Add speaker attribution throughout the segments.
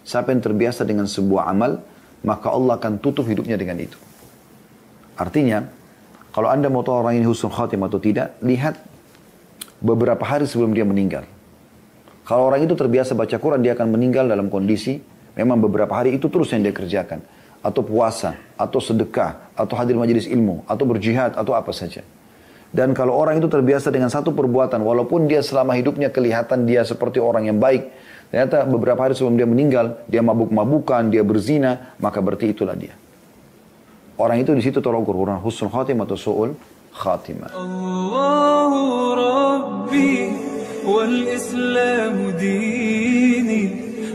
Speaker 1: Siapa yang terbiasa dengan sebuah amal, maka Allah akan tutup hidupnya dengan itu. Artinya, kalau Anda mau tahu orang ini husnul khatimah atau tidak, lihat beberapa hari sebelum dia meninggal. Kalau orang itu terbiasa baca Quran, dia akan meninggal dalam kondisi memang beberapa hari itu terus yang dia kerjakan. Atau puasa, atau sedekah, atau hadir majelis ilmu, atau berjihad, atau apa saja. Dan kalau orang itu terbiasa dengan satu perbuatan, walaupun dia selama hidupnya kelihatan dia seperti orang yang baik, ternyata beberapa hari sebelum dia meninggal, dia mabuk-mabukan, dia berzina, maka berarti itulah dia. Orang itu di situ tolong ukur husnul khatimah atau su'ul khatimah.
Speaker 2: Allahu Rabbi wal Islamu dini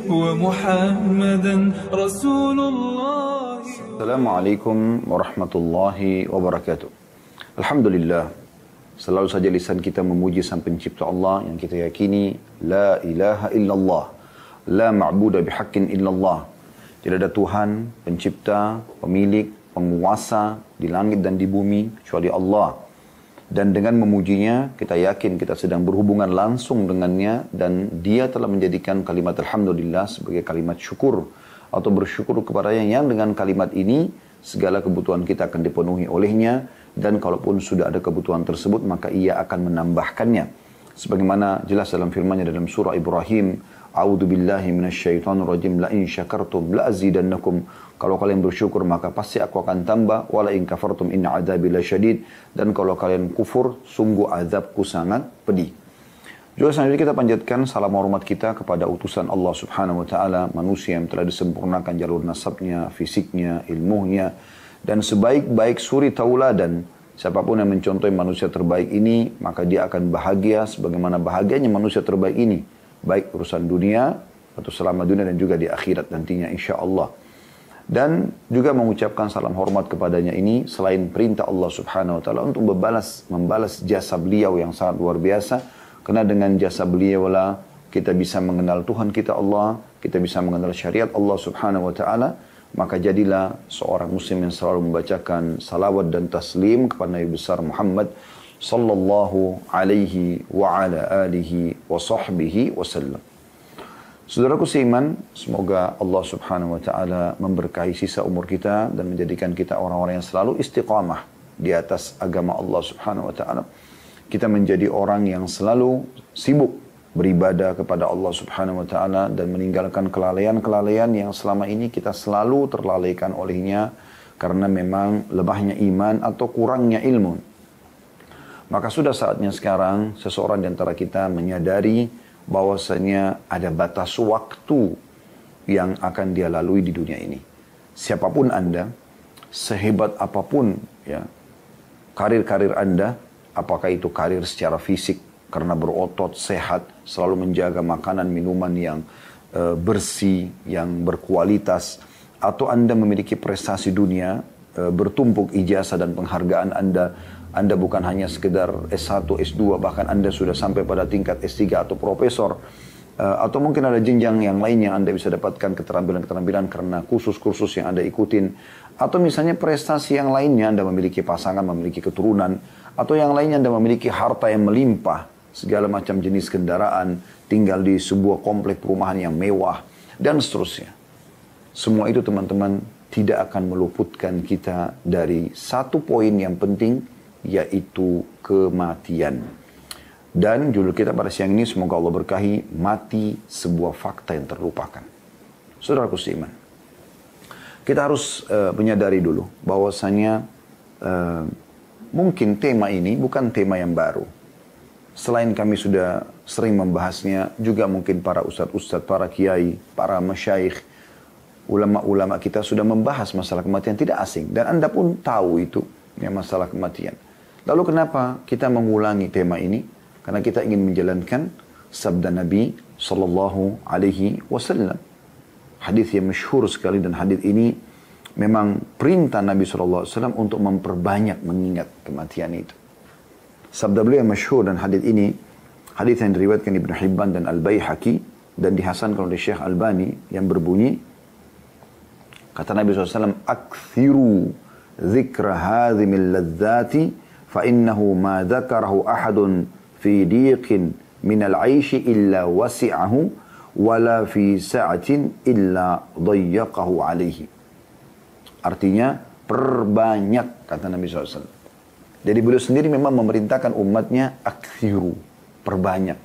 Speaker 2: wa Muhammadan Rasulullah.
Speaker 1: Assalamualaikum warahmatullahi wabarakatuh. Alhamdulillah, selalu saja lisan kita memuji Sang Pencipta Allah yang kita yakini la ilaha illallah, la ma'budu bihaqqin illallah. Tidak ada Tuhan, pencipta, pemilik, penguasa di langit dan di bumi kecuali Allah. Dan dengan memujinya, kita yakin kita sedang berhubungan langsung dengannya dan dia telah menjadikan kalimat alhamdulillah sebagai kalimat syukur atau bersyukur kepadanya yang dengan kalimat ini segala kebutuhan kita akan dipenuhi olehnya dan kalaupun sudah ada kebutuhan tersebut maka ia akan menambahkannya. Sebagaimana jelas dalam firman-Nya dalam surah Ibrahim, A'udzu billahi minasyaitonir rajim, la in syakartum la azidannakum. Kalau kalian bersyukur maka pasti aku akan tambah, wala in kafartum inna adzabi lasyadid. Dan kalau kalian kufur sungguh azabku sangat pedih. Juga selanjutnya kita panjatkan salam hormat kita kepada utusan Allah Subhanahu wa taala, manusia yang telah disempurnakan jalur nasabnya, fisiknya, ilmunya dan sebaik-baik suri tauladan. Siapapun yang mencontohi manusia terbaik ini, maka dia akan bahagia sebagaimana bahagianya manusia terbaik ini, baik urusan dunia atau selama dunia dan juga di akhirat nantinya insyaallah. Dan juga mengucapkan salam hormat kepadanya ini selain perintah Allah Subhanahu wa taala untuk membalas jasa beliau yang sangat luar biasa. Karena dengan jasa beliau lah kita bisa mengenal Tuhan kita Allah, kita bisa mengenal syariat Allah Subhanahu wa taala, maka jadilah seorang muslim yang selalu membacakan salawat dan taslim kepada Nabi besar Muhammad sallallahu alaihi wa ala alihi wa sahbihi wasallam. Saudaraku seiman, semoga Allah Subhanahu wa taala memberkahi sisa umur kita dan menjadikan kita orang-orang yang selalu istiqamah di atas agama Allah Subhanahu wa taala. Kita menjadi orang yang selalu sibuk beribadah kepada Allah Subhanahu wa taala dan meninggalkan kelalaian-kelalaian yang selama ini kita selalu terlalaikan olehnya karena memang lemahnya iman atau kurangnya ilmu. Maka sudah saatnya sekarang seseorang di antara kita menyadari bahwasanya ada batas waktu yang akan dia lalui di dunia ini. Siapapun Anda, sehebat apapun ya karir-karir Anda, apakah itu karir secara fisik karena berotot, sehat, selalu menjaga makanan, minuman yang bersih, yang berkualitas, atau Anda memiliki prestasi dunia, bertumpuk ijazah dan penghargaan Anda bukan hanya sekedar S1, S2, bahkan Anda sudah sampai pada tingkat S3 atau profesor, atau mungkin ada jenjang yang lain yang Anda bisa dapatkan keterampilan-keterampilan karena kursus-kursus yang Anda ikutin, atau misalnya prestasi yang lainnya Anda memiliki pasangan, memiliki keturunan, atau yang lainnya Anda memiliki harta yang melimpah, segala macam jenis kendaraan, tinggal di sebuah komplek perumahan yang mewah, dan seterusnya. Semua itu teman-teman tidak akan meluputkan kita dari satu poin yang penting, yaitu kematian. Dan judul kita pada siang ini semoga Allah berkahi, mati sebuah fakta yang terlupakan. Saudaraku seiman, kita harus menyadari dulu bahwasanya mungkin tema ini bukan tema yang baru. Selain kami sudah sering membahasnya, juga mungkin para ustadz-ustadz, para kiai, para masyayikh, ulama-ulama kita sudah membahas masalah kematian, tidak asing. Dan Anda pun tahu itu, ya, masalah kematian. Lalu kenapa kita mengulangi tema ini? Karena kita ingin menjalankan sabda Nabi Sallallahu Alaihi Wasallam. Hadis yang masyhur sekali, dan hadis ini memang perintah Nabi Sallallahu Alaihi Wasallam untuk memperbanyak mengingat kematian itu. Sabda beliau yang masyhur, dan hadis ini hadis yang diriwayatkan Ibnu Hibban dan Al-Baihaqi dan dihasankan oleh Syekh Albani, yang berbunyi, kata Nabi SAW, "Akthiru dzikra hadhimil ladzati fa innahu ma dzakarahu ahadun fi diqin minal 'aishi illa wasi'ahu wala fi sa'atin illa dayyaqahu alaihi. Artinya perbanyak, kata Nabi SAW. Jadi beliau sendiri memang memerintahkan umatnya akthiru, perbanyak.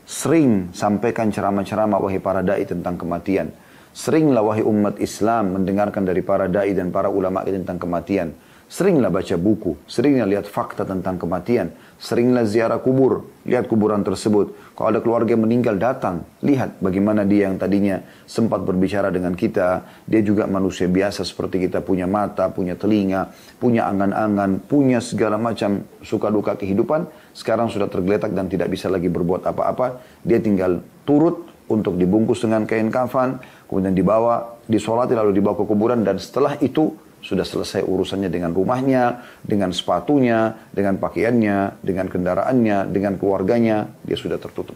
Speaker 1: Sering sampaikan ceramah-ceramah wahai para da'i tentang kematian. Seringlah wahai umat Islam mendengarkan dari para da'i dan para ulama tentang kematian. Seringlah baca buku, seringlah lihat fakta tentang kematian, seringlah ziarah kubur, lihat kuburan tersebut. Kalau ada keluarga yang meninggal, datang, lihat bagaimana dia yang tadinya sempat berbicara dengan kita, dia juga manusia biasa seperti kita, punya mata, punya telinga, punya angan-angan, punya segala macam suka duka kehidupan, sekarang sudah tergeletak dan tidak bisa lagi berbuat apa-apa, dia tinggal turut untuk dibungkus dengan kain kafan, kemudian dibawa, disolati lalu dibawa ke kuburan, dan setelah itu sudah selesai urusannya dengan rumahnya, dengan sepatunya, dengan pakaiannya, dengan kendaraannya, dengan keluarganya, dia sudah tertutup.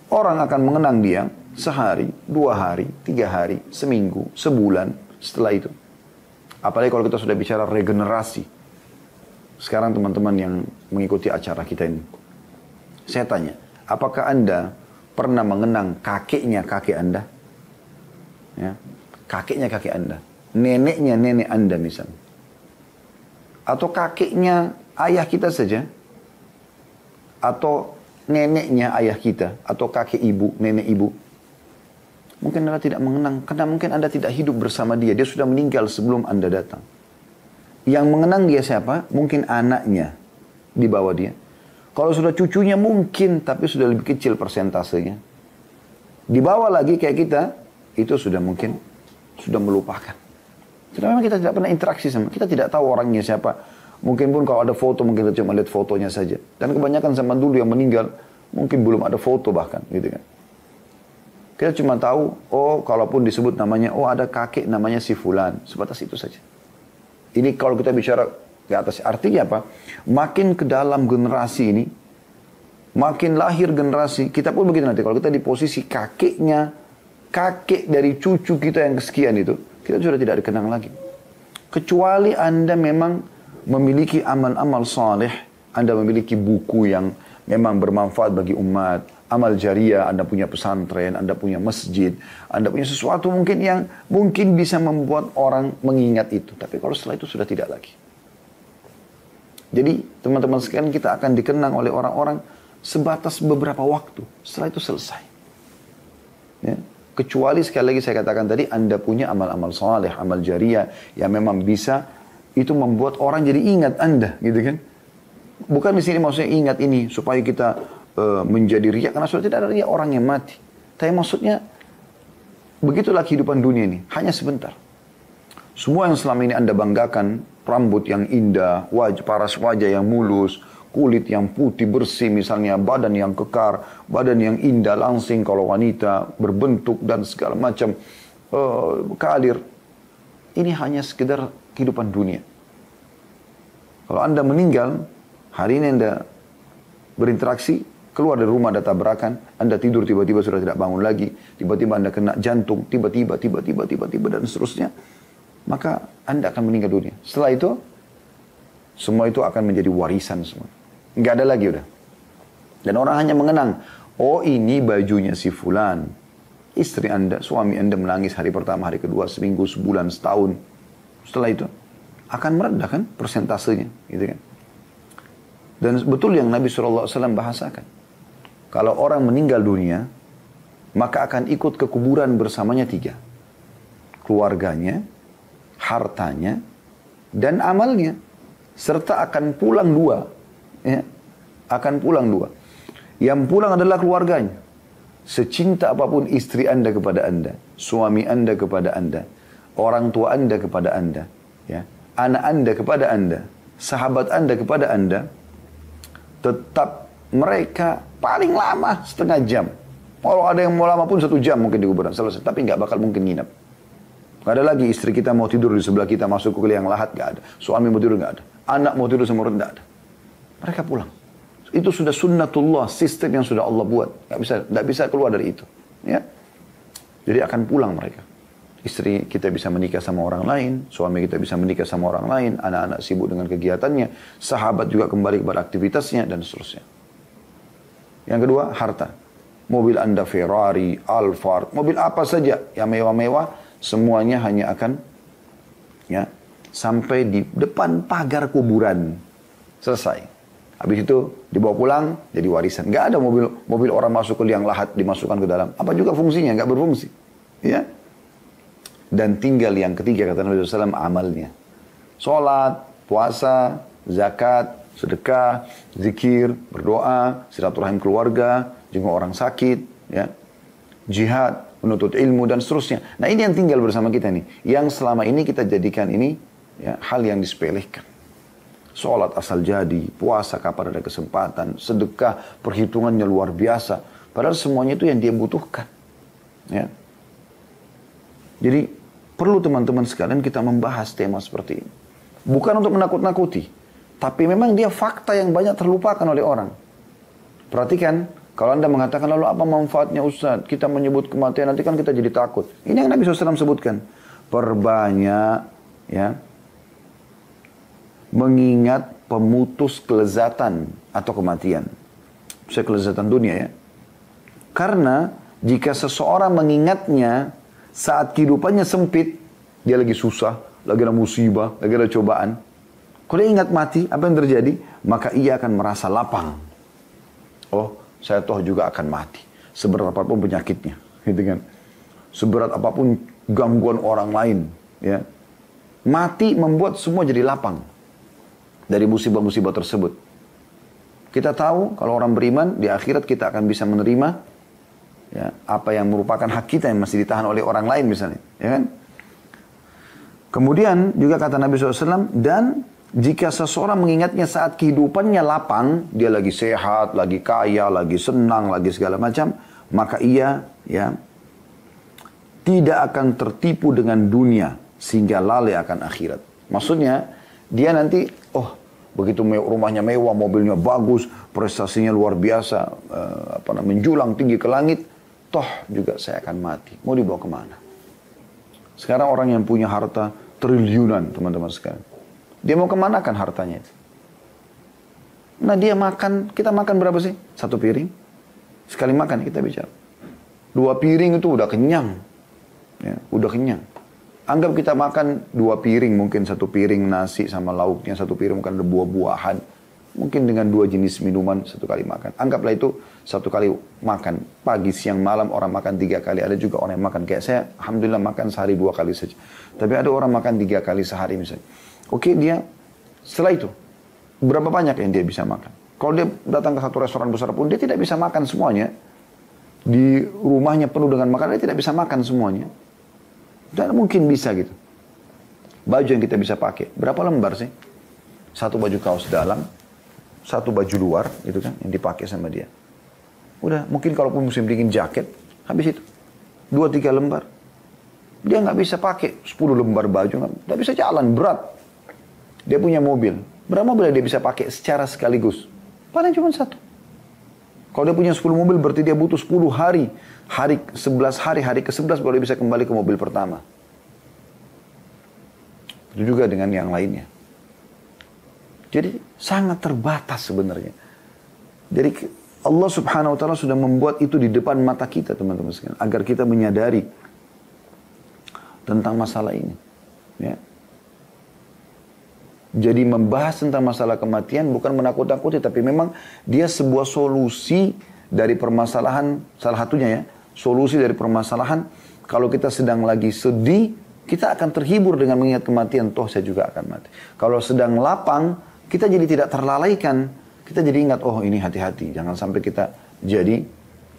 Speaker 1: Orang akan mengenang dia sehari, 2 hari, 3 hari, seminggu, sebulan setelah itu. Apalagi kalau kita sudah bicara regenerasi. Sekarang teman-teman yang mengikuti acara kita ini, saya tanya, apakah Anda pernah mengenang kakeknya kakek Anda? Ya, kakeknya kakek Anda. Neneknya nenek Anda misalnya. Atau kakeknya ayah kita saja. Atau neneknya ayah kita. Atau kakek ibu, nenek ibu. Mungkin Anda tidak mengenang. Karena mungkin Anda tidak hidup bersama dia. Dia sudah meninggal sebelum Anda datang. Yang mengenang dia siapa? Mungkin anaknya di bawah dia. Kalau sudah cucunya mungkin. Tapi sudah lebih kecil persentasenya. Di bawah lagi kayak kita. Itu sudah mungkin. Sudah melupakan. Karena memang kita tidak pernah interaksi sama, kita tidak tahu orangnya siapa. Mungkin pun kalau ada foto, mungkin kita cuma lihat fotonya saja. Dan kebanyakan zaman dulu yang meninggal, mungkin belum ada foto bahkan, gitu kan. Kita cuma tahu, oh kalaupun disebut namanya, oh ada kakek namanya si Fulan. Sebatas itu saja. Ini kalau kita bicara ke atas, artinya apa? Makin ke dalam generasi ini, makin lahir generasi, kita pun begitu nanti. Kalau kita di posisi kakeknya, kakek dari cucu kita yang kesekian itu, kita sudah tidak dikenang lagi. Kecuali Anda memang memiliki amal-amal saleh, Anda memiliki buku yang memang bermanfaat bagi umat, amal jariah, Anda punya pesantren, Anda punya masjid, Anda punya sesuatu mungkin yang mungkin bisa membuat orang mengingat itu. Tapi kalau setelah itu sudah tidak lagi. Jadi teman-teman sekalian, kita akan dikenang oleh orang-orang sebatas beberapa waktu. Setelah itu selesai. Ya. Kecuali sekali lagi saya katakan tadi, Anda punya amal-amal saleh, amal jariah yang memang bisa itu membuat orang jadi ingat Anda, gitu kan? Bukan di sini maksudnya ingat ini supaya kita menjadi riya, karena sudah tidak ada riya orang yang mati. Tapi maksudnya begitulah kehidupan dunia ini, hanya sebentar. Semua yang selama ini Anda banggakan, rambut yang indah, paras wajah yang mulus, kulit yang putih bersih misalnya, badan yang kekar, badan yang indah langsing kalau wanita, berbentuk dan segala macam kalir. Ini hanya sekedar kehidupan dunia. Kalau Anda meninggal, hari ini Anda berinteraksi, keluar dari rumah Anda tabrakan, Anda tidur tiba-tiba sudah tidak bangun lagi, tiba-tiba Anda kena jantung, tiba-tiba dan seterusnya, maka Anda akan meninggal dunia. Setelah itu, semua itu akan menjadi warisan semua. Nggak ada lagi udah. Dan orang hanya mengenang, oh ini bajunya si Fulan. Istri Anda, suami Anda menangis hari pertama, hari kedua, seminggu, sebulan, setahun. Setelah itu, akan meredah kan persentasenya. Gitu kan. Dan betul yang Nabi SAW bahasakan. Kalau orang meninggal dunia, maka akan ikut ke kuburan bersamanya 3. Keluarganya, hartanya, dan amalnya. Serta akan pulang 2. Ya, akan pulang 2. Yang pulang adalah keluarganya. Secinta apapun istri Anda kepada Anda, suami Anda kepada Anda, orang tua Anda kepada Anda, ya, anak Anda kepada Anda, sahabat Anda kepada Anda, tetap mereka paling lama setengah jam. Kalau ada yang mau lama pun 1 jam mungkin di kuburan selesai, tapi nggak bakal mungkin nginap. Gak ada lagi istri kita mau tidur di sebelah kita, masuk ke liang lahat, gak ada. Suami mau tidur, gak ada. Anak mau tidur sama orang, gak ada. Mereka pulang. Itu sudah sunnatullah, sistem yang sudah Allah buat. Gak bisa keluar dari itu. Ya. Jadi akan pulang mereka. Istri kita bisa menikah sama orang lain, suami kita bisa menikah sama orang lain, anak-anak sibuk dengan kegiatannya, sahabat juga kembali kepada aktivitasnya, dan seterusnya. Yang kedua, harta. mobil Anda Ferrari, Alphard, mobil apa saja yang mewah-mewah, semuanya hanya akan ya sampai di depan pagar kuburan. Selesai. Habis itu dibawa pulang jadi warisan. Nggak ada mobil orang masuk ke liang lahat dimasukkan ke dalam. Apa juga fungsinya? Nggak berfungsi. Ya. Dan tinggal yang ketiga kata Nabi SAW amalnya. Sholat, puasa, zakat, sedekah, zikir, berdoa, silaturahim keluarga, jenguk orang sakit, ya, jihad, menuntut ilmu dan seterusnya. Nah ini yang tinggal bersama kita nih, yang selama ini kita jadikan ini ya, hal yang disepelekan. Sholat asal jadi, puasa kapan ada kesempatan, sedekah perhitungannya luar biasa. Padahal semuanya itu yang dia butuhkan. Ya. Jadi perlu teman-teman sekalian kita membahas tema seperti ini. Bukan untuk menakut-nakuti, tapi memang dia fakta yang banyak terlupakan oleh orang. Perhatikan, kalau Anda mengatakan lalu apa manfaatnya Ustaz? Kita menyebut kematian nanti kan kita jadi takut. Ini yang Nabi SAW sebutkan. Perbanyak ya mengingat pemutus kelezatan atau kematian. Bisa kelezatan dunia ya. Karena jika seseorang mengingatnya saat kehidupannya sempit, dia lagi susah, lagi ada musibah, lagi ada cobaan. Kalau dia ingat mati, apa yang terjadi? Maka ia akan merasa lapang. Oh, saya toh juga akan mati. Seberat apapun penyakitnya. Gitu kan. Seberat apapun gangguan orang lain. Ya. Mati membuat semua jadi lapang. Dari musibah-musibah tersebut. Kita tahu kalau orang beriman, di akhirat kita akan bisa menerima ya, apa yang merupakan hak kita yang masih ditahan oleh orang lain misalnya. Ya kan? Kemudian juga kata Nabi SAW, dan jika seseorang mengingatnya saat kehidupannya lapang, dia lagi sehat, lagi kaya, lagi senang, lagi segala macam, maka ia ya tidak akan tertipu dengan dunia sehingga lalai akan akhirat. Maksudnya dia nanti, oh begitu rumahnya mewah, mobilnya bagus, prestasinya luar biasa, menjulang tinggi ke langit, toh juga saya akan mati. Mau dibawa kemana? Sekarang orang yang punya harta triliunan, teman-teman sekalian. Dia mau kemanakan hartanya itu? Nah dia makan, kita makan berapa sih? 1 piring? Sekali makan kita bicara. 2 piring itu udah kenyang. Ya, udah kenyang. Anggap kita makan 2 piring, mungkin 1 piring nasi sama lauknya, 1 piring mungkin ada buah-buahan. Mungkin dengan 2 jenis minuman 1 kali makan. Anggaplah itu 1 kali makan. Pagi, siang, malam orang makan 3 kali. Ada juga orang yang makan. Kayak saya, alhamdulillah makan sehari 2 kali saja. Tapi ada orang makan 3 kali sehari misalnya. Oke, dia setelah itu, berapa banyak yang dia bisa makan? Kalau dia datang ke satu restoran besar pun, dia tidak bisa makan semuanya. Di rumahnya penuh dengan makanan, dia tidak bisa makan semuanya. Dan mungkin bisa gitu. Baju yang kita bisa pakai, berapa lembar sih? 1 baju kaos dalam, 1 baju luar, itu kan, yang dipakai sama dia. Udah, mungkin kalaupun musim dingin jaket, habis itu. 2-3 lembar. Dia nggak bisa pakai 10 lembar baju, nggak bisa jalan, berat. Dia punya mobil. Berapa mobil dia bisa pakai secara sekaligus? Paling cuma 1. Kalau dia punya 10 mobil, berarti dia butuh 10 hari. Hari 11 hari, hari ke-11 baru dia bisa kembali ke mobil pertama. Itu juga dengan yang lainnya. Jadi sangat terbatas sebenarnya. Jadi Allah Subhanahu wa ta'ala sudah membuat itu di depan mata kita, teman-teman sekalian, agar kita menyadari tentang masalah ini. Ya. Jadi membahas tentang masalah kematian bukan menakut-nakuti, tapi memang dia sebuah solusi dari permasalahan, salah satunya ya, solusi dari permasalahan. Kalau kita sedang lagi sedih, kita akan terhibur dengan mengingat kematian, toh saya juga akan mati. Kalau sedang lapang, kita jadi tidak terlalaikan, kita jadi ingat, oh ini hati-hati, jangan sampai kita jadi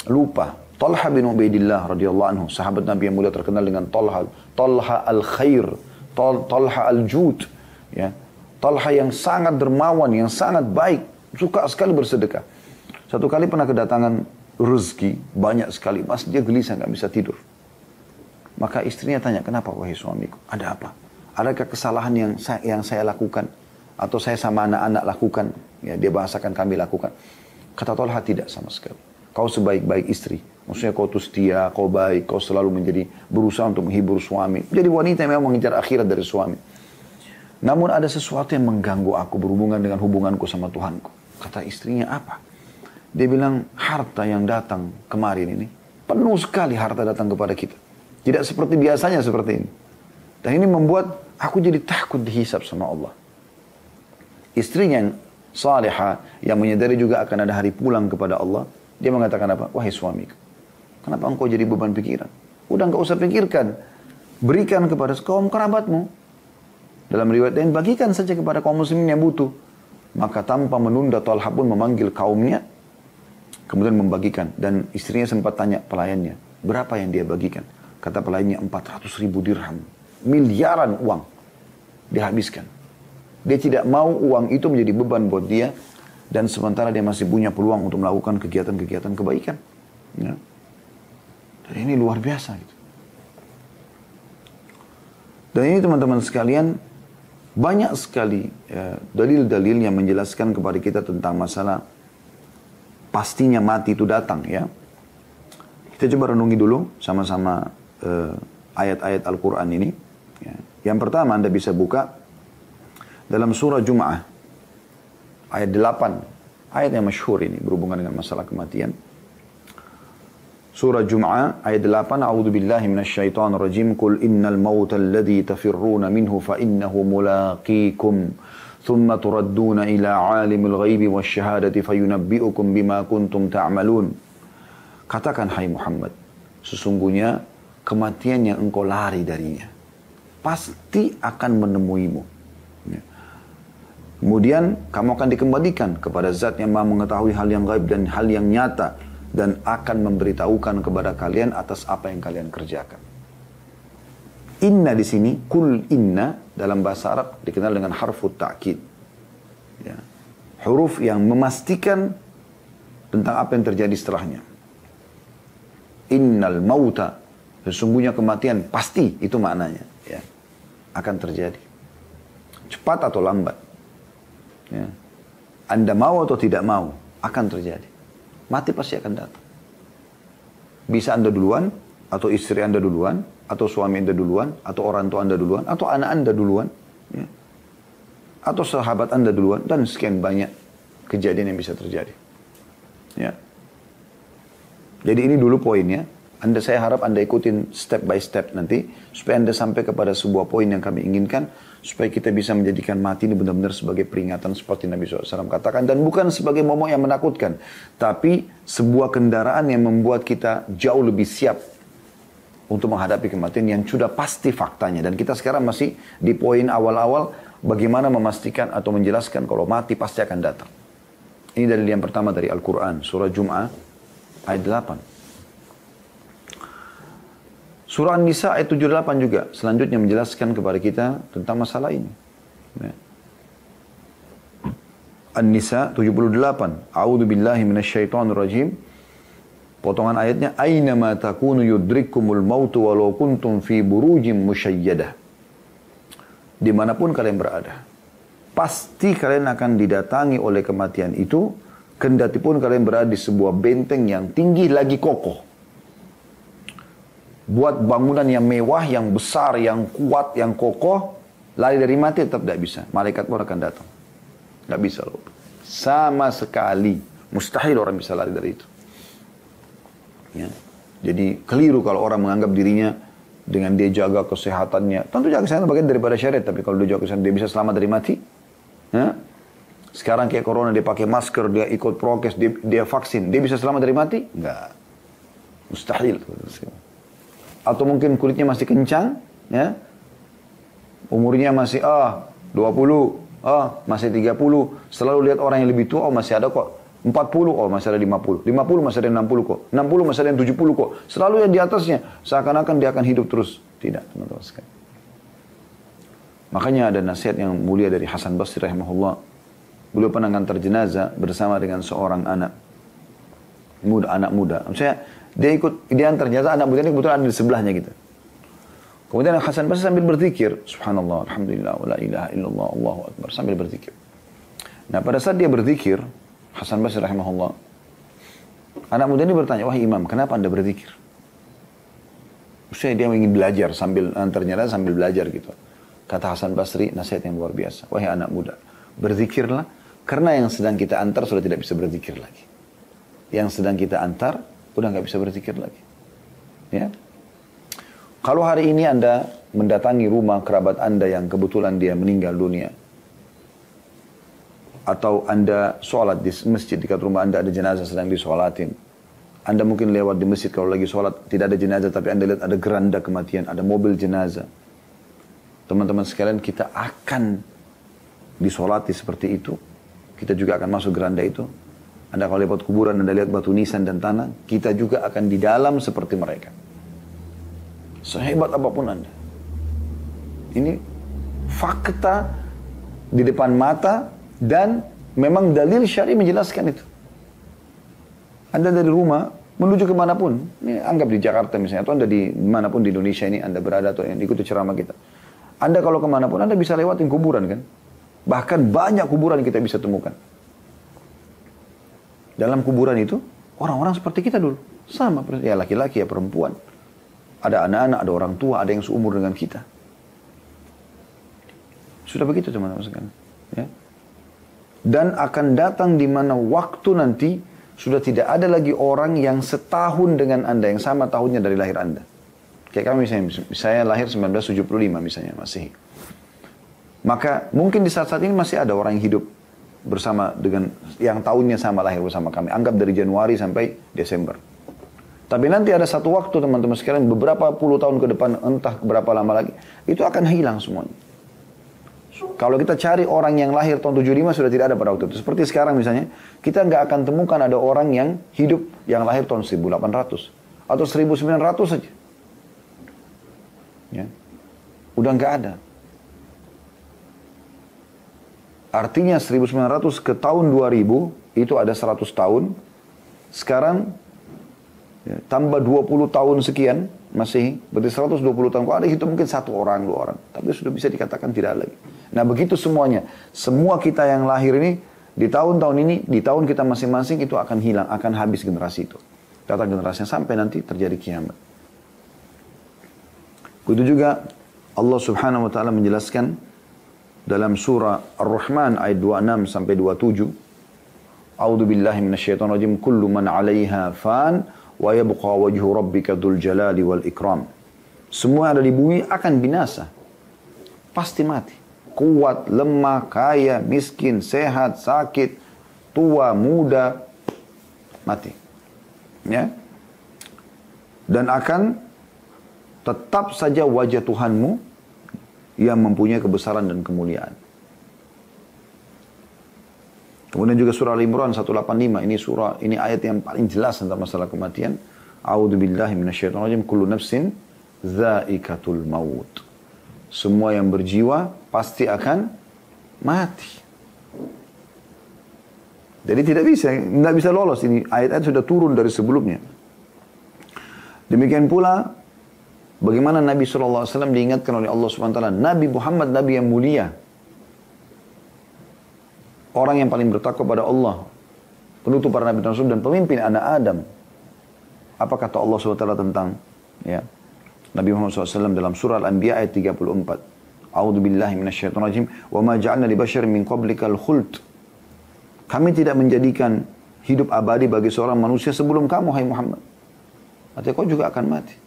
Speaker 1: lupa. Talha bin Ubaidillah radhiyallahu anhu, sahabat Nabi yang mulia terkenal dengan Talha al-Khair, Talha al-Jud, ya. Talha yang sangat dermawan, yang sangat baik, suka sekali bersedekah. Satu kali pernah kedatangan rezeki, banyak sekali, mas dia gelisah, nggak bisa tidur. Maka istrinya tanya, kenapa wahai suamiku? Ada apa? Adakah kesalahan yang saya lakukan? Atau saya sama anak-anak lakukan? Ya, dia bahasakan kami lakukan. Kata Talha, tidak sama sekali. Kau sebaik-baik istri. Maksudnya kau tuh setia, kau baik, kau selalu berusaha untuk menghibur suami. Jadi wanita yang memang mengejar akhirat dari suami. Namun ada sesuatu yang mengganggu aku berhubungan dengan hubunganku sama Tuhanku. Kata istrinya, apa? Dia bilang, harta yang datang kemarin ini, penuh sekali harta datang kepada kita. Tidak seperti biasanya seperti ini. Dan ini membuat aku jadi takut dihisab sama Allah. Istrinya yang salihah, yang menyadari juga akan ada hari pulang kepada Allah, dia mengatakan apa? Wahai suamiku, kenapa engkau jadi beban pikiran? Udah enggak usah pikirkan. Berikan kepada kaum kerabatmu. Dalam riwayat lain, bagikan saja kepada kaum muslimin yang butuh. Maka tanpa menunda, Talha pun memanggil kaumnya, kemudian membagikan. Dan istrinya sempat tanya pelayannya, berapa yang dia bagikan? Kata pelayannya, 400.000 dirham. Miliaran uang dihabiskan. Dia tidak mau uang itu menjadi beban buat dia. Dan sementara dia masih punya peluang untuk melakukan kegiatan-kegiatan kebaikan. Ya. Dan ini luar biasa. Gitu. Dan ini teman-teman sekalian, banyak sekali dalil-dalil yang menjelaskan kepada kita tentang masalah pastinya mati itu datang. Ya. Kita coba renungi dulu sama-sama ayat-ayat Al-Quran ini. Ya. Yang pertama Anda bisa buka dalam surah Jum'ah. Ayat 8. Ayat yang masyhur ini berhubungan dengan masalah kematian. Surah Jum'ah ayat 8. A'udzu billahi minasyaitonir rajim. Qul innal mauta alladhi tafirruna minhu fa innahu mulaqikum. Thumma turadduna ila 'alimil ghaibi wasyahadati fayunabbi'ukum bima kuntum ta'malun. Katakan hai Muhammad, sesungguhnya kematian yang engkau lari darinya pasti akan menemuimu. Ya. Kemudian kamu akan dikembalikan kepada zat yang maha mengetahui hal yang gaib dan hal yang nyata. Dan akan memberitahukan kepada kalian atas apa yang kalian kerjakan. Inna di sini, kul inna dalam bahasa Arab dikenal dengan harfut ta'kid. Ya. Huruf yang memastikan tentang apa yang terjadi setelahnya. Innal mauta, sesungguhnya kematian pasti itu maknanya. Ya. Akan terjadi. Cepat atau lambat. Ya. Anda mau atau tidak mau, akan terjadi. Mati pasti akan datang. Bisa Anda duluan, atau istri Anda duluan, atau suami Anda duluan, atau orang tua Anda duluan, atau anak Anda duluan, ya. Atau sahabat Anda duluan, dan sekian banyak kejadian yang bisa terjadi. Ya. Jadi ini dulu poinnya. Saya harap Anda ikutin step by step nanti, supaya Anda sampai kepada sebuah poin yang kami inginkan, supaya kita bisa menjadikan mati ini benar-benar sebagai peringatan seperti Nabi SAW katakan. Dan bukan sebagai momok yang menakutkan, tapi sebuah kendaraan yang membuat kita jauh lebih siap untuk menghadapi kematian yang sudah pasti faktanya. Dan kita sekarang masih di poin awal-awal, bagaimana memastikan atau menjelaskan kalau mati pasti akan datang. Ini dalil yang pertama dari Al-Quran, surah Jum'ah, ayat 8. Surah An-Nisa ayat 78 juga selanjutnya menjelaskan kepada kita tentang masalah ini. Ya. An-Nisa 78. A'udzu billahi minasyaitonir rajim. Potongan ayatnya, aina ma takunu yudrikkumul maut walau kuntum fi burujim musyayyadah. Dimanapun kalian berada, pasti kalian akan didatangi oleh kematian itu, kendati pun kalian berada di sebuah benteng yang tinggi lagi kokoh. Buat bangunan yang mewah, yang besar, yang kuat, yang kokoh, lari dari mati tetap tidak bisa. Malaikat pun akan datang. Tidak bisa loh. Sama sekali. Mustahil orang bisa lari dari itu. Ya. Jadi keliru kalau orang menganggap dirinya dengan dia jaga kesehatannya. Tentu jaga kesehatan bagian daripada syariat. Tapi kalau dia jaga kesehatan, dia bisa selamat dari mati. Ya. Sekarang kayak corona, dia pakai masker, dia ikut prokes, dia vaksin. Dia bisa selamat dari mati? Enggak. Mustahil. Atau mungkin kulitnya masih kencang, ya, umurnya masih 20, masih 30, selalu lihat orang yang lebih tua, masih ada kok, 40, masih ada 50, 50 masih ada 60 kok, 60 masih ada 70 kok, selalu yang di atasnya, seakan-akan dia akan hidup terus. Tidak, teman-teman sekalian. Makanya ada nasihat yang mulia dari Hasan Basri rahimahullah. Beliau pernah ngantar jenazah bersama dengan seorang anak muda. Maksudnya, dia antar jenazah, anak muda ini kebetulan ada di sebelahnya gitu. Kemudian Hasan Basri sambil berzikir, subhanallah, alhamdulillah, wa la ilaha illallah, Allahu akbar, sambil berzikir. Nah pada saat dia berzikir, Hasan Basri rahimahullah, anak muda ini bertanya, wahai imam, kenapa anda berzikir? Maksudnya dia ingin belajar, sambil antar jenazah sambil belajar gitu. Kata Hasan Basri, nasihat yang luar biasa, wahai anak muda, berzikirlah, karena yang sedang kita antar sudah tidak bisa berzikir lagi. yang sedang kita antar, udah nggak bisa berzikir lagi. Ya. Kalau hari ini Anda mendatangi rumah kerabat Anda yang kebetulan dia meninggal dunia, atau Anda sholat di masjid dekat rumah Anda ada jenazah sedang disolatin, Anda mungkin lewat di masjid kalau lagi sholat tidak ada jenazah, tapi Anda lihat ada geranda kematian, ada mobil jenazah. Teman-teman sekalian, kita akan disolati seperti itu. Kita juga akan masuk geranda itu. Anda kalau lewat kuburan, Anda lihat batu nisan dan tanah, kita juga akan di dalam seperti mereka. Sehebat apapun Anda. Ini fakta di depan mata dan memang dalil syar'i menjelaskan itu. Anda dari rumah menuju kemanapun, ini anggap di Jakarta misalnya, atau Anda di manapun di Indonesia ini Anda berada atau yang ikuti ceramah kita. Anda kalau kemanapun Anda bisa lewatin kuburan kan. Bahkan banyak kuburan kita bisa temukan. Dalam kuburan itu, orang-orang seperti kita dulu. Sama, ya laki-laki ya perempuan. Ada anak-anak, ada orang tua, ada yang seumur dengan kita. Sudah begitu teman-teman sekalian. Ya. Dan akan datang di mana waktu nanti, sudah tidak ada lagi orang yang setahun dengan Anda, yang sama tahunnya dari lahir Anda. Kayak kami misalnya, saya lahir 1975 misalnya, Masehi. Maka mungkin di saat-saat ini masih ada orang yang hidup bersama dengan yang tahunnya sama lahir bersama kami. Anggap dari Januari sampai Desember. Tapi nanti ada satu waktu teman-teman sekalian, beberapa puluh tahun ke depan, entah berapa lama lagi, itu akan hilang semuanya. Kalau kita cari orang yang lahir tahun 75 sudah tidak ada pada waktu itu. Seperti sekarang misalnya, kita nggak akan temukan ada orang yang hidup yang lahir tahun 1800 atau 1900 saja. Ya. Udah nggak ada. Artinya 1900 ke tahun 2000 itu ada 100 tahun. Sekarang ya, tambah 20 tahun sekian masih berarti 120 tahun. Kalau ada itu mungkin 1 orang, 2 orang. Tapi sudah bisa dikatakan tidak lagi. Nah begitu semuanya. Semua kita yang lahir ini di tahun-tahun ini, di tahun kita masing-masing itu akan hilang, akan habis generasi itu. Datang generasinya sampai nanti terjadi kiamat. Begitu juga Allah Subhanahu wa taala menjelaskan dalam surah Ar-Rahman ayat 26 sampai 27. A'udzu billahi minasyaitonir rajim. Kullu man 'alaiha fan wa yabqa wajhu rabbika dzul jalali wal ikram. Semua yang ada di bumi akan binasa. Pasti mati. Kuat, lemah, kaya, miskin, sehat, sakit, tua, muda, mati. Ya. Dan akan tetap saja wajah Tuhanmu yang mempunyai kebesaran dan kemuliaan. Kemudian juga surah Al-Imran 185, ini ayat yang paling jelas tentang masalah kematian. A'udzu billahi minasyaitonir rajim. Kullu nafsin dha'iqatul maut. Semua yang berjiwa pasti akan mati. Jadi tidak bisa lolos, ini ayat-ayat sudah turun dari sebelumnya. Demikian pula bagaimana Nabi SAW diingatkan oleh Allah SWT. Nabi Muhammad, Nabi yang mulia. Orang yang paling bertakwa pada Allah. Penutup para Nabi dan Rasul dan pemimpin anak Adam. Apa kata Allah SWT tentang ya, Nabi Muhammad SAW dalam surah Al-Anbiya ayat 34. A'udzu billahi minasyaitonir rajim. Wa ma ja'alna li basyarin min qablikal khuld. Kami tidak menjadikan hidup abadi bagi seorang manusia sebelum kamu, hai Muhammad. Artinya kau juga akan mati.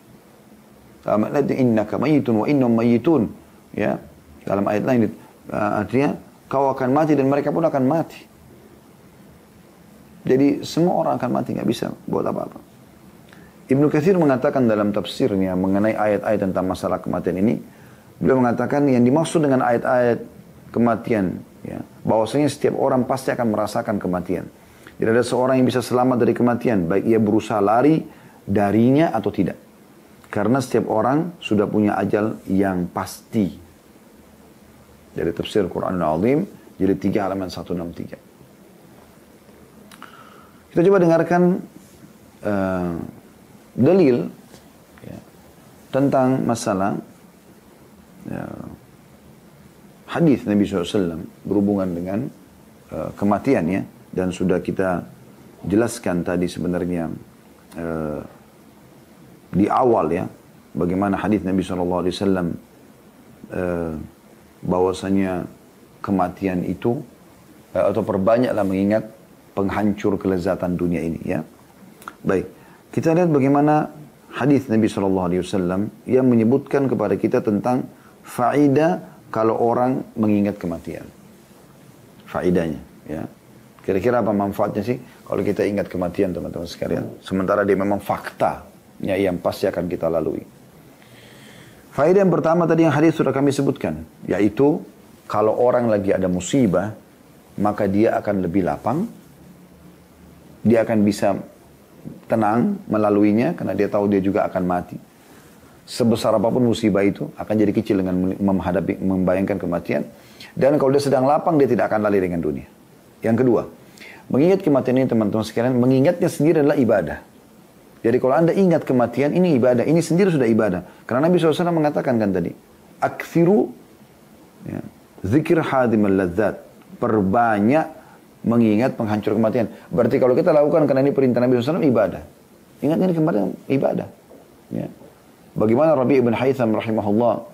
Speaker 1: Innaka mayyitun wa innahum mayyitun. Ya. Dalam ayat lain artinya kau akan mati dan mereka pun akan mati. Jadi semua orang akan mati, nggak bisa buat apa-apa. Ibnu Katsir mengatakan dalam tafsirnya mengenai ayat-ayat tentang masalah kematian ini, beliau mengatakan yang dimaksud dengan ayat-ayat kematian, ya, bahwasanya setiap orang pasti akan merasakan kematian. Tidak ada seorang yang bisa selamat dari kematian, baik ia berusaha lari darinya atau tidak. Karena setiap orang sudah punya ajal yang pasti. Dari tafsir Quran Al-Azim, jilid 3 halaman 163. Kita coba dengarkan dalil ya, tentang masalah hadis Nabi SAW berhubungan dengan kematian ya. Dan sudah kita jelaskan tadi sebenarnya di awal ya, bagaimana hadis Nabi SAW bahwasanya kematian itu atau perbanyaklah mengingat penghancur kelezatan dunia ini ya. Baik, kita lihat bagaimana hadis Nabi SAW yang menyebutkan kepada kita tentang faedah kalau orang mengingat kematian. Faedahnya ya. Kira-kira apa manfaatnya sih kalau kita ingat kematian teman-teman sekalian. Sementara dia memang fakta ya, yang pasti akan kita lalui. Faedah yang pertama tadi yang hadis sudah kami sebutkan. Yaitu kalau orang lagi ada musibah, maka dia akan lebih lapang. Dia akan bisa tenang melaluinya karena dia tahu dia juga akan mati. Sebesar apapun musibah itu akan jadi kecil dengan membayangkan kematian. Dan kalau dia sedang lapang, dia tidak akan lari dengan dunia. Yang kedua, mengingat kematian ini teman-teman sekalian, mengingatnya sendiri adalah ibadah. Jadi kalau anda ingat kematian, ini ibadah. Ini sendiri sudah ibadah. Karena Nabi SAW mengatakan kan tadi, akthiru ya, zikir hadim al-ladzat. Perbanyak mengingat penghancur kematian. Berarti kalau kita lakukan karena ini perintah Nabi SAW, ibadah. Ingat ini kematian, ibadah. Ya. Bagaimana Rabi' ibn Haytham rahimahullah,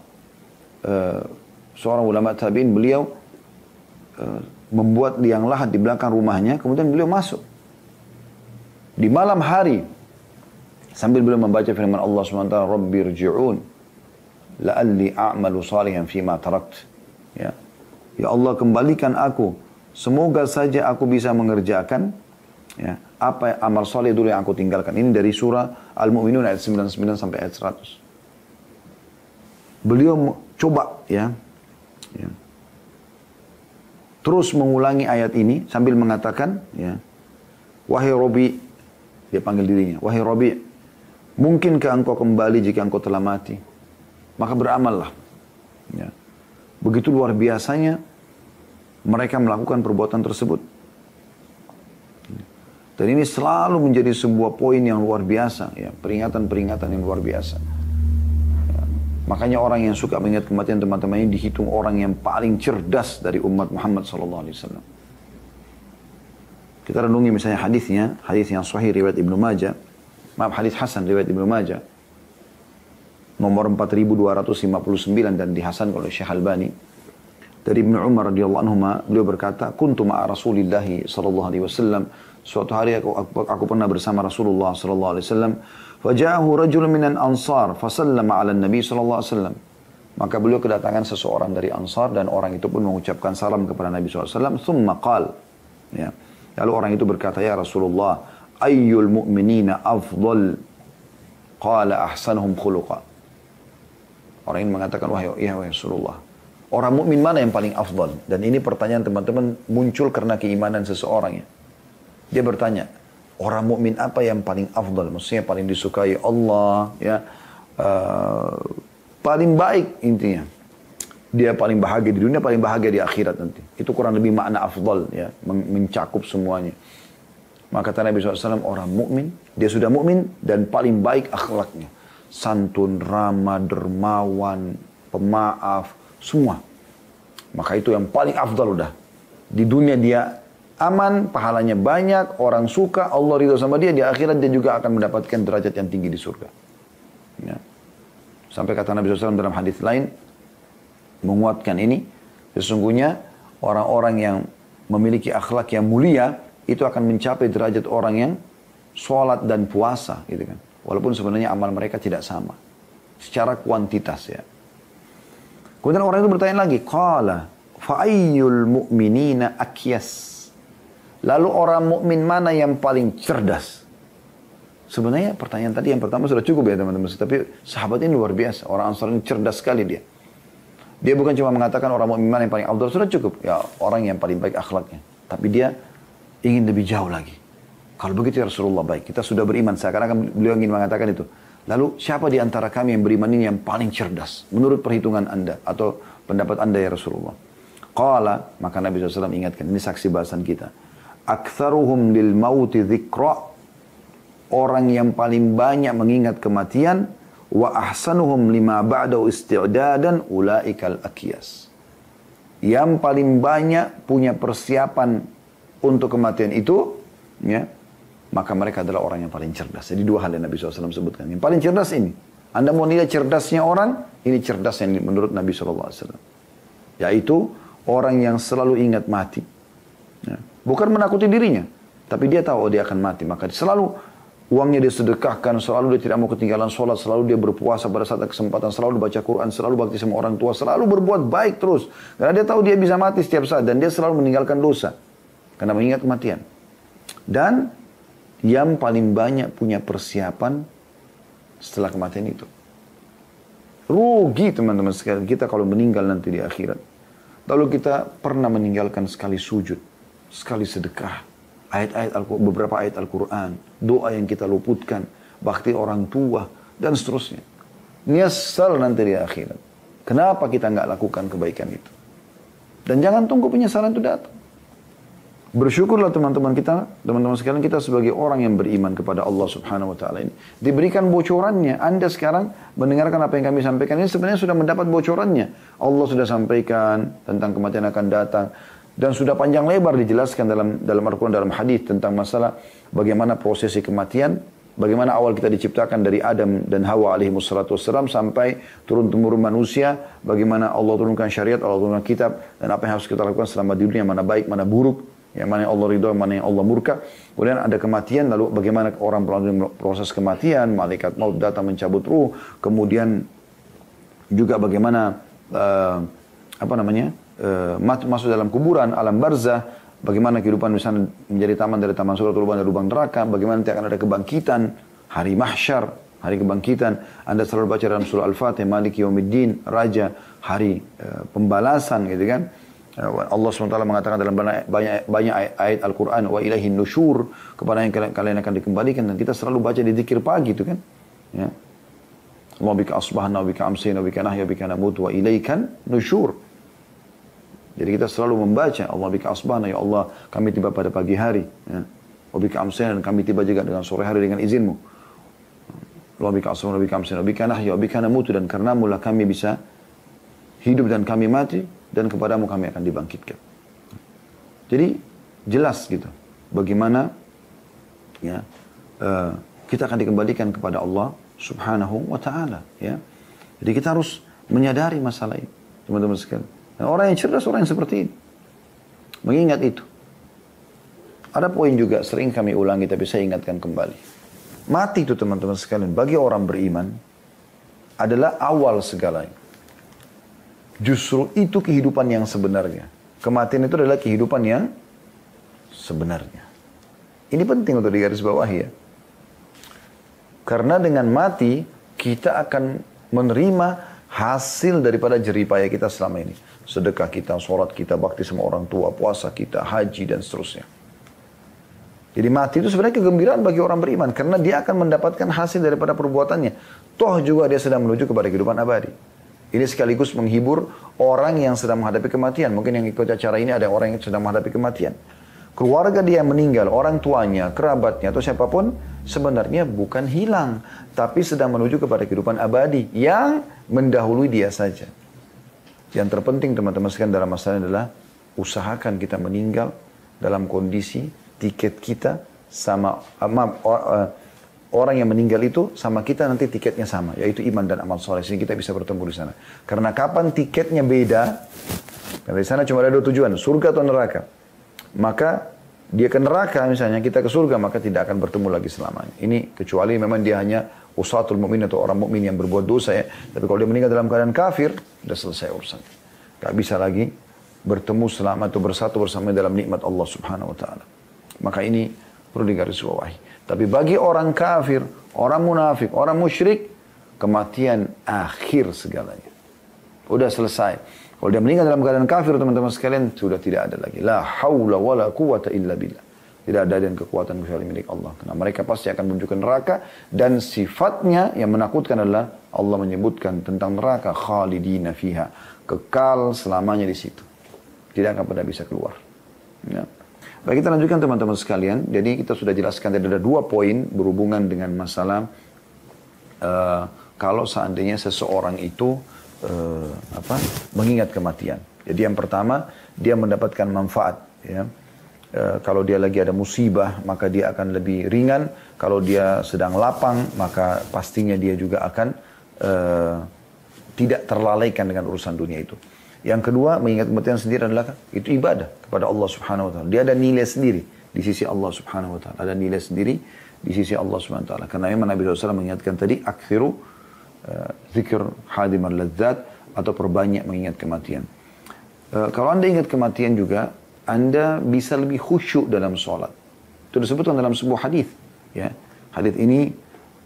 Speaker 1: seorang ulama tabi'in, beliau membuat liang lahat di belakang rumahnya, kemudian beliau masuk. Di malam hari, sambil beliau membaca firman Allah SWT, Rabbi rji'un, la'alli a'malu salihan fima tarakt. Ya. Ya Allah, kembalikan aku. Semoga saja aku bisa mengerjakan ya, apa amal soleh dulu yang aku tinggalkan. Ini dari surah Al-Mu'minun ayat 99 sampai ayat 100. Beliau coba ya, terus mengulangi ayat ini sambil mengatakan ya, wahai Robi, dia panggil dirinya, wahai Robi, mungkinkah engkau kembali jika engkau telah mati? Maka beramallah. Ya. Begitu luar biasanya mereka melakukan perbuatan tersebut. Dan ini selalu menjadi sebuah poin yang luar biasa, ya, peringatan-peringatan yang luar biasa. Ya. Makanya orang yang suka mengingat kematian teman-teman ini dihitung orang yang paling cerdas dari umat Muhammad SAW. Kita renungi misalnya hadisnya, hadis yang sahih riwayat Ibnu Majah, hadis Hasan riwayat Ibnu Majah, nomor 4259 dan dihasankan oleh Syekh Albani. Dari Ibnu Umar radhiyallahu anhu, beliau berkata, "Kuntu ma'a Rasulillah sallallahu alaihi wasallam." Suatu hari aku pernah bersama Rasulullah sallallahu alaihi wasallam. Faja'ahu rajulun minan ansar fasallama 'ala Nabi sallallahu alaihi wasallam. Maka beliau kedatangan seseorang dari Ansar dan orang itu pun mengucapkan salam kepada Nabi sallallahu alaihi wasallam. Tsumma qala, ya. Lalu orang itu berkata, "Ya Rasulullah, ayyul mu'minina afdal?" Qala ahsanuhum khuluqa. Orang ini mengatakan, wahai Rasulullah, orang mukmin mana yang paling afdal? Dan ini pertanyaan teman-teman muncul karena keimanan seseorang ya. Dia bertanya, orang mukmin apa yang paling afdal? Maksudnya paling disukai Allah, ya, paling baik intinya. Dia paling bahagia di dunia, paling bahagia di akhirat nanti. Itu kurang lebih makna afdal, ya, mencakup semuanya. Maka kata Nabi SAW, orang mukmin, dia sudah mukmin dan paling baik akhlaknya, santun, ramah, dermawan, pemaaf, semua. Maka itu yang paling afdal udah. Di dunia dia aman, pahalanya banyak, orang suka, Allah ridho sama dia, di akhirat dia juga akan mendapatkan derajat yang tinggi di surga. Ya. Sampai kata Nabi SAW dalam hadis lain, menguatkan ini, sesungguhnya orang-orang yang memiliki akhlak yang mulia, itu akan mencapai derajat orang yang sholat dan puasa, gitu kan. Walaupun sebenarnya amal mereka tidak sama. Secara kuantitas ya. Kemudian orang itu bertanya lagi, qala fa'ayyul mu'minina akyas. Lalu orang mukmin mana yang paling cerdas? Sebenarnya pertanyaan tadi yang pertama sudah cukup ya teman-teman. Tapi sahabat ini luar biasa. Orang Ansar ini cerdas sekali dia. Dia bukan cuma mengatakan orang mukmin mana yang paling afdal, sudah cukup. Ya orang yang paling baik akhlaknya. Tapi dia ingin lebih jauh lagi. Kalau begitu ya Rasulullah, baik. Kita sudah beriman. Seakan-akan beliau ingin mengatakan itu. Lalu siapa di antara kami yang beriman ini yang paling cerdas? Menurut perhitungan anda atau pendapat anda ya Rasulullah. Qala, maka Nabi SAW ingatkan. Ini saksi bahasan kita. Aktsaruhum lil mauti dzikra, orang yang paling banyak mengingat kematian, wa ahsanuhum lima ba'dahu isti'dadan ulaikal akyas. Yang paling banyak punya persiapan untuk kematian itu, ya, maka mereka adalah orang yang paling cerdas. Jadi dua hal yang Nabi SAW sebutkan. Yang paling cerdas ini, anda mau nilai cerdasnya orang, ini cerdas yang menurut Nabi SAW. Yaitu orang yang selalu ingat mati. Ya. Bukan menakuti dirinya. Tapi dia tahu dia akan mati. Maka selalu uangnya dia sedekahkan, selalu dia tidak mau ketinggalan sholat, selalu dia berpuasa pada saat kesempatan, selalu baca Quran, selalu bakti sama orang tua, selalu berbuat baik terus. Karena dia tahu dia bisa mati setiap saat dan dia selalu meninggalkan dosa. Karena mengingat kematian. Dan yang paling banyak punya persiapan setelah kematian itu. Rugi teman-teman sekalian kita kalau meninggal nanti di akhirat. Lalu kita pernah meninggalkan sekali sujud, sekali sedekah, beberapa ayat Al-Quran, doa yang kita luputkan, bakti orang tua, dan seterusnya. Nyesal nanti di akhirat. Kenapa kita nggak lakukan kebaikan itu? Dan jangan tunggu penyesalan itu datang. Bersyukurlah teman-teman sekalian kita sebagai orang yang beriman kepada Allah Subhanahu wa taala ini diberikan bocorannya. Anda sekarang mendengarkan apa yang kami sampaikan ini sebenarnya sudah mendapat bocorannya. Allah sudah sampaikan tentang kematian akan datang dan sudah panjang lebar dijelaskan dalam Al-Qur'an, dalam hadis tentang masalah bagaimana prosesi kematian, bagaimana awal kita diciptakan dari Adam dan Hawa alaihi wassalatu wassalam sampai turun-temurun manusia, bagaimana Allah turunkan syariat, Allah turunkan kitab dan apa yang harus kita lakukan selama di dunia, mana baik, mana buruk. Yang mana yang Allah ridho, mana yang Allah murka. Kemudian ada kematian, lalu bagaimana orang melalui proses kematian, malaikat maut datang mencabut ruh. Kemudian juga bagaimana masuk dalam kuburan, alam barzah. Bagaimana kehidupan di sana menjadi taman dari taman surga, lubang dari lubang neraka. Bagaimana nanti akan ada kebangkitan, hari mahsyar, hari kebangkitan. Anda selalu baca dalam surah Al-Fatihah, Maliki Yaumiddin, Raja, hari pembalasan gitu kan. Allah SWT mengatakan dalam banyak ayat Al-Quran, wa ilaihin nusyur, kepada yang kalian akan dikembalikan. Dan kita selalu baca di zikir pagi itu kan. Ya. Allah bika asbahna, wa bika amsina, wa bika nahya, wa bika namut, wa ilaikan nusyur. Jadi kita selalu membaca, Allah bika asbahna, ya Allah kami tiba pada pagi hari. Ya. Wa bika amsina, dan kami tiba juga dengan sore hari dengan izinmu. Allah bika asbahna, wa bika amsina, wa bika nahya, wa bika namut, dan karenamu lah kami bisa hidup dan kami mati. Dan kepadamu kami akan dibangkitkan. Jadi jelas gitu bagaimana ya kita akan dikembalikan kepada Allah Subhanahu wa taala ya. Jadi kita harus menyadari masalah ini teman-teman sekalian. Dan orang yang cerdas, orang yang seperti ini mengingat itu. Ada poin juga sering kami ulangi tapi saya ingatkan kembali. Mati itu teman-teman sekalian bagi orang beriman adalah awal segalanya. Justru itu kehidupan yang sebenarnya. Kematian itu adalah kehidupan yang sebenarnya. Ini penting untuk digarisbawahi ya. Karena dengan mati, kita akan menerima hasil daripada jeripaya kita selama ini. Sedekah kita, sholat kita, bakti sama orang tua, puasa kita, haji, dan seterusnya. Jadi mati itu sebenarnya kegembiraan bagi orang beriman. Karena dia akan mendapatkan hasil daripada perbuatannya. Toh juga dia sedang menuju kepada kehidupan abadi. Ini sekaligus menghibur orang yang sedang menghadapi kematian. Mungkin yang ikut acara ini ada orang yang sedang menghadapi kematian. Keluarga dia yang meninggal, orang tuanya, kerabatnya, atau siapapun, sebenarnya bukan hilang. Tapi sedang menuju kepada kehidupan abadi yang mendahului dia saja. Yang terpenting teman-teman sekalian dalam masalah adalah usahakan kita meninggal dalam kondisi tiket kita sama orang yang meninggal itu sama kita nanti tiketnya sama, yaitu iman dan amal soleh. Sehingga kita bisa bertemu di sana. Karena kapan tiketnya beda, karena di sana cuma ada dua tujuan, surga atau neraka. Maka dia ke neraka misalnya, kita ke surga, maka tidak akan bertemu lagi selamanya. Ini kecuali memang dia hanya usatul mu'min atau orang mukmin yang berbuat dosa ya. Tapi kalau dia meninggal dalam keadaan kafir, sudah selesai urusan. Gak bisa lagi bertemu selama atau bersatu bersama dalam nikmat Allah Subhanahu wa taala. Maka ini perlu digarisbawahi. Tapi bagi orang kafir, orang munafik, orang musyrik, kematian akhir segalanya. Udah selesai. Kalau dia meninggal dalam keadaan kafir, teman-teman sekalian, sudah tidak ada lagi. La haula wa la quwata illa billah. Tidak ada dan kekuatan kecuali milik Allah. Karena mereka pasti akan menuju ke neraka. Dan sifatnya yang menakutkan adalah Allah menyebutkan tentang neraka. Khalidina fiha. Kekal selamanya di situ. Tidak akan pernah bisa keluar. Ya. Baik, kita lanjutkan teman-teman sekalian. Jadi kita sudah jelaskan tadi ada 2 poin berhubungan dengan masalah kalau seandainya seseorang itu mengingat kematian. Jadi yang pertama dia mendapatkan manfaat. Ya. Kalau dia lagi ada musibah maka dia akan lebih ringan. Kalau dia sedang lapang maka pastinya dia juga akan tidak terlalaikan dengan urusan dunia itu. Yang kedua, mengingat kematian sendiri adalah itu ibadah kepada Allah Subhanahu wa taala. Dia ada nilai sendiri di di sisi Allah Subhanahu wa taala. Ada nilai sendiri di sisi Allah Subhanahu wa taala. Karena memang Nabi SAW mengingatkan tadi, akthiru zikr hadimar ladzat, atau perbanyak mengingat kematian. Kalau Anda ingat kematian juga, Anda bisa lebih khusyuk dalam sholat. Itu disebutkan dalam sebuah hadis. Ya. Hadis ini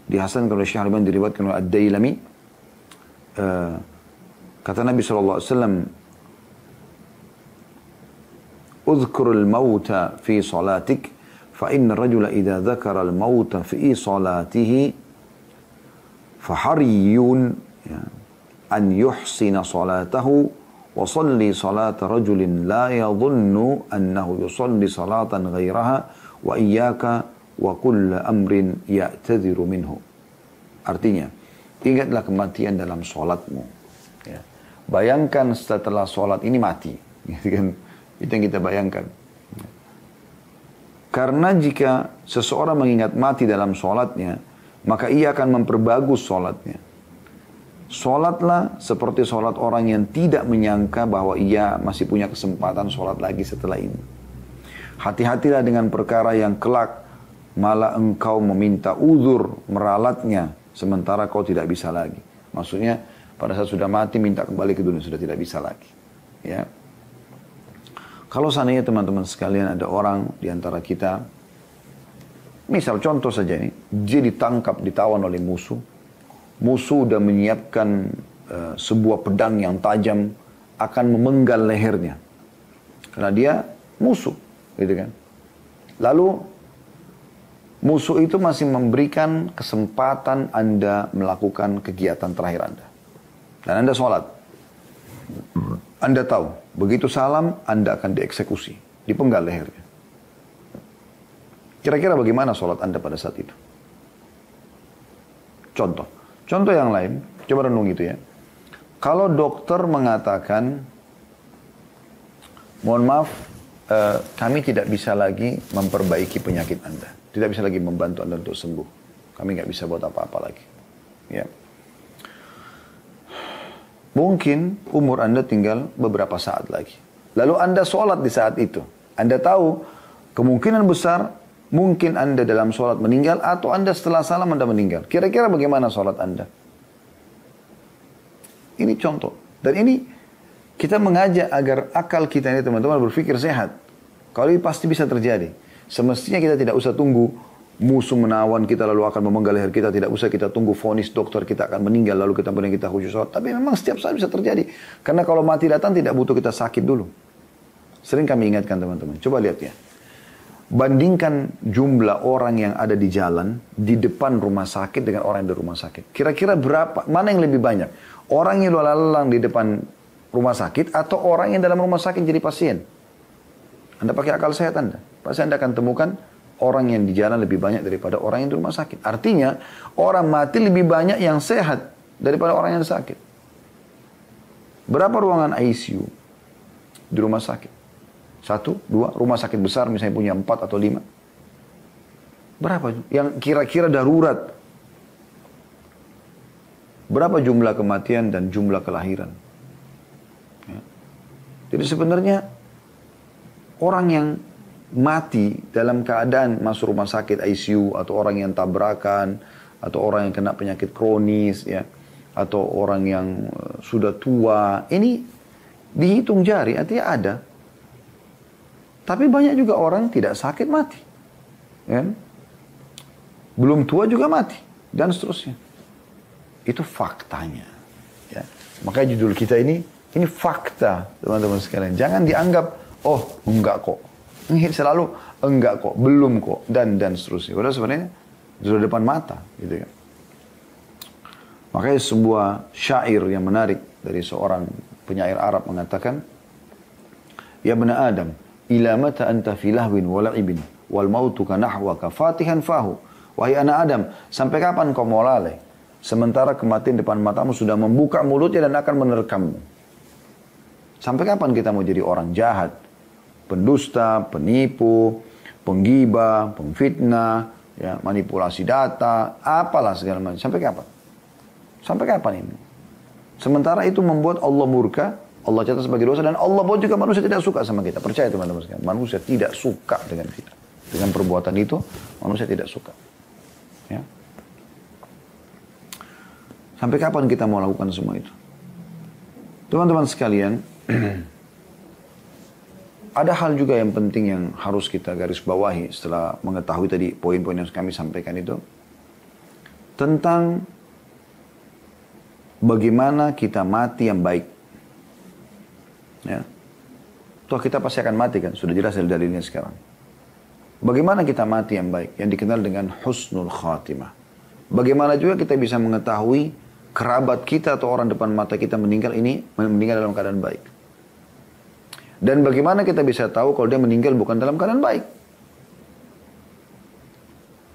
Speaker 1: dihasankan oleh Syekh Al-Albani, diriwayatkan oleh Ad-Dailami. Kata Nabi SAW, "Udhkur al-mauta fi salatik, fa inna rajula idha dhakara al-mauta fi salatihi, fahariyun an yuhsina salatahu, وصلي صلاة رجل لا يظن أنه يصلي صلاة غيرها وإياك وكل أمر يعتذر منه." Artinya, ingatlah kematian dalam sholatmu. Ya. Bayangkan setelah sholat ini mati. Itu yang kita bayangkan. Karena jika seseorang mengingat mati dalam sholatnya, maka ia akan memperbagus sholatnya. Sholatlah seperti sholat orang yang tidak menyangka bahwa ia masih punya kesempatan sholat lagi setelah ini. Hati-hatilah dengan perkara yang kelak malah engkau meminta uzur meralatnya sementara kau tidak bisa lagi. Maksudnya pada saat sudah mati minta kembali ke dunia, sudah tidak bisa lagi. Ya. Kalau seandainya teman-teman sekalian ada orang di antara kita, misal contoh saja ini, dia ditangkap, ditawan oleh musuh. Musuh sudah menyiapkan sebuah pedang yang tajam akan memenggal lehernya. Karena dia musuh, gitu kan. Lalu musuh itu masih memberikan kesempatan Anda melakukan kegiatan terakhir Anda. Dan Anda sholat. Anda tahu, begitu salam Anda akan dieksekusi, dipenggal lehernya. Kira-kira bagaimana sholat Anda pada saat itu? Contoh yang lain, coba renung itu ya. Kalau dokter mengatakan, mohon maaf, kami tidak bisa lagi memperbaiki penyakit Anda. Tidak bisa lagi membantu Anda untuk sembuh. Kami nggak bisa buat apa-apa lagi. Ya. Mungkin umur Anda tinggal beberapa saat lagi. Lalu Anda sholat di saat itu. Anda tahu kemungkinan besar mungkin Anda dalam sholat meninggal atau Anda setelah salam Anda meninggal. Kira-kira bagaimana sholat Anda? Ini contoh. Dan ini kita mengajak agar akal kita ini teman-teman berpikir sehat. Kalau ini pasti bisa terjadi. Semestinya kita tidak usah tunggu musuh menawan kita lalu akan memenggal leher kita. Tidak usah kita tunggu vonis dokter kita akan meninggal lalu kita khusyuk sholat. Tapi memang setiap saat bisa terjadi. Karena kalau mati datang tidak butuh kita sakit dulu. Sering kami ingatkan teman-teman. Coba lihat ya. Bandingkan jumlah orang yang ada di jalan, di depan rumah sakit dengan orang yang di rumah sakit. Kira-kira berapa, mana yang lebih banyak? Orang yang lalang di depan rumah sakit atau orang yang dalam rumah sakit jadi pasien? Anda pakai akal sehat Anda. Pasti Anda akan temukan orang yang di jalan lebih banyak daripada orang yang di rumah sakit. Artinya, orang mati lebih banyak yang sehat daripada orang yang sakit. Berapa ruangan ICU di rumah sakit? 1, 2, rumah sakit besar misalnya punya 4 atau 5. Berapa yang kira-kira darurat? Berapa jumlah kematian dan jumlah kelahiran? Ya. Jadi sebenarnya orang yang mati dalam keadaan masuk rumah sakit ICU atau orang yang tabrakan atau orang yang kena penyakit kronis ya atau orang yang sudah tua, ini dihitung jari, artinya ada. Tapi banyak juga orang tidak sakit mati. Ya. Belum tua juga mati. Dan seterusnya. Itu faktanya. Ya. Makanya judul kita ini fakta teman-teman sekalian. Jangan dianggap, oh enggak kok. Ini selalu enggak kok, belum kok. Dan seterusnya. Padahal sebenarnya sudah depan mata. Gitu ya. Makanya sebuah syair yang menarik dari seorang penyair Arab mengatakan, Ya bena Adam, ila mata anta fi lahwin wa la'ibin wal mautu ka nahwaka fatihan fahu. Wahai anak Adam, sampai kapan kau mau lalai sementara kematian depan matamu sudah membuka mulutnya dan akan menerkammu? Sampai kapan kita mau jadi orang jahat, pendusta, penipu, penggibah, pemfitnah, ya, manipulasi data, apalah segala macam? Sampai kapan? Sampai kapan ini? Sementara itu membuat Allah murka, Allah catat sebagai dosa, dan Allah pun juga manusia tidak suka sama kita. Percaya teman-teman sekalian, manusia tidak suka dengan kita. dengan perbuatan itu, manusia tidak suka. Ya. Sampai kapan kita mau lakukan semua itu? Teman-teman sekalian, ada hal juga yang penting yang harus kita garis bawahi setelah mengetahui tadi poin-poin yang kami sampaikan itu. Tentang bagaimana kita mati yang baik. Ya. Toh kita pasti akan mati kan, sudah jelas dari dalilnya sekarang. Bagaimana kita mati yang baik, yang dikenal dengan husnul khatimah. Bagaimana juga kita bisa mengetahui kerabat kita atau orang depan mata kita meninggal dalam keadaan baik. Dan bagaimana kita bisa tahu kalau dia meninggal bukan dalam keadaan baik.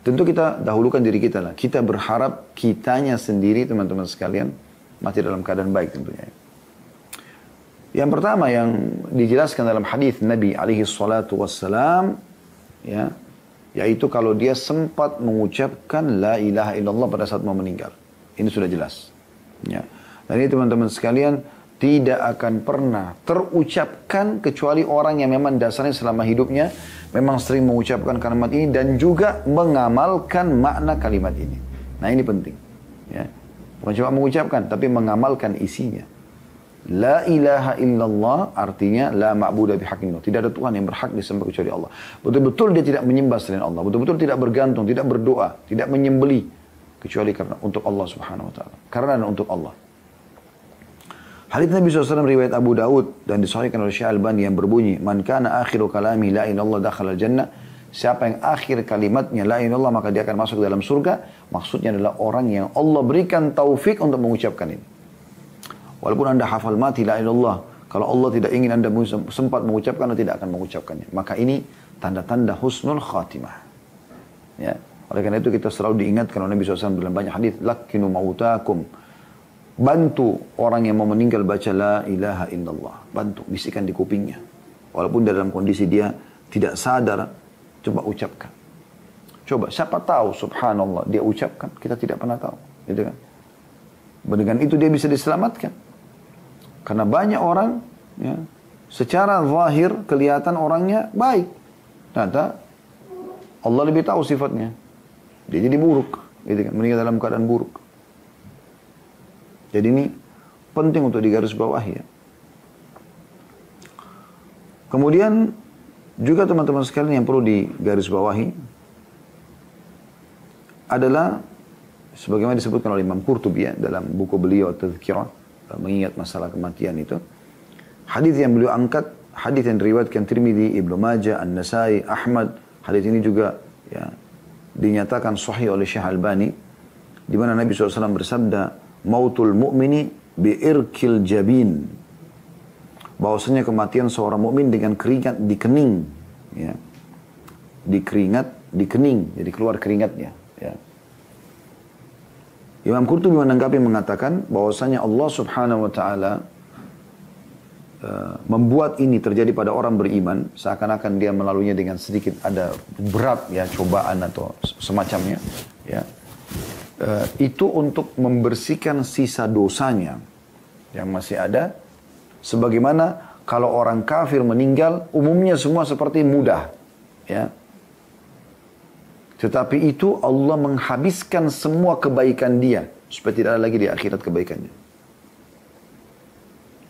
Speaker 1: Tentu kita dahulukan diri kita lah. Kita berharap kitanya sendiri teman-teman sekalian mati dalam keadaan baik tentunya. Yang pertama yang dijelaskan dalam hadis Nabi alaihi salatu wassalam, ya, yaitu kalau dia sempat mengucapkan la ilaha illallah pada saat mau meninggal. Ini sudah jelas. Ya. Dan ini teman-teman sekalian tidak akan pernah terucapkan kecuali orang yang memang dasarnya selama hidupnya memang sering mengucapkan kalimat ini dan juga mengamalkan makna kalimat ini. Nah ini penting. Ya. Bukan cuma mengucapkan tapi mengamalkan isinya. La ilaha illallah artinya la ma'budu bihaqqin. Tidak ada Tuhan yang berhak disembah kecuali Allah. Betul-betul dia tidak menyembah selain Allah. Betul-betul tidak bergantung, tidak berdoa, tidak menyembelih kecuali karena untuk Allah Subhanahu wa taala. Karena untuk Allah. Hadits Nabi SAW riwayat Abu Daud dan disahihkan oleh Syekh Albani yang berbunyi, "Man kana akhiru kalami la ilaha illallah dakhala al-jannah." Siapa yang akhir kalimatnya la ilaha illallah maka dia akan masuk ke dalam surga. Maksudnya adalah orang yang Allah berikan taufik untuk mengucapkan ini. Walaupun anda hafal mati la ilaha illallah, kalau Allah tidak ingin anda sempat mengucapkan, anda tidak akan mengucapkannya. Maka ini tanda-tanda husnul khatimah. Ya. Oleh karena itu kita selalu diingatkan oleh Nabi SAW dalam banyak hadis, lakinu mautakum. Bantu orang yang mau meninggal baca la ilaha illallah. Bantu, bisikan di kupingnya. Walaupun dalam kondisi dia tidak sadar, coba ucapkan. Coba, siapa tahu subhanallah dia ucapkan, kita tidak pernah tahu. Gitu kan? Dengan itu dia bisa diselamatkan. Karena banyak orang, ya, secara zahir kelihatan orangnya baik. Ternyata Allah lebih tahu sifatnya. Dia jadi buruk, gitu kan? Meninggal dalam keadaan buruk. Jadi ini penting untuk digarisbawahi ya. Kemudian juga teman-teman sekalian yang perlu digarisbawahi adalah sebagaimana disebutkan oleh Imam Qurtubi ya, dalam buku beliau Tadhkirah, mengingat masalah kematian itu. Hadis yang beliau angkat, hadis yang diriwayatkan Tirmidzi, Ibnu Majah, An-Nasai, Ahmad. Hadis ini juga ya, dinyatakan sahih oleh Syekh Albani, di mana Nabi SAW bersabda, "Mautul mu'mini bi'irkil jabin." Bahwasanya kematian seorang mukmin dengan keringat di kening, ya. Di kening, jadi keluar keringatnya, ya. Imam Qurtubi menanggapi mengatakan bahwasanya Allah Subhanahu wa taala membuat ini terjadi pada orang beriman seakan-akan dia melaluinya dengan sedikit ada berat ya cobaan atau semacamnya ya. Itu untuk membersihkan sisa dosanya yang masih ada, sebagaimana kalau orang kafir meninggal umumnya semua seperti mudah ya. Tetapi itu Allah menghabiskan semua kebaikan dia supaya tidak ada lagi di akhirat kebaikannya.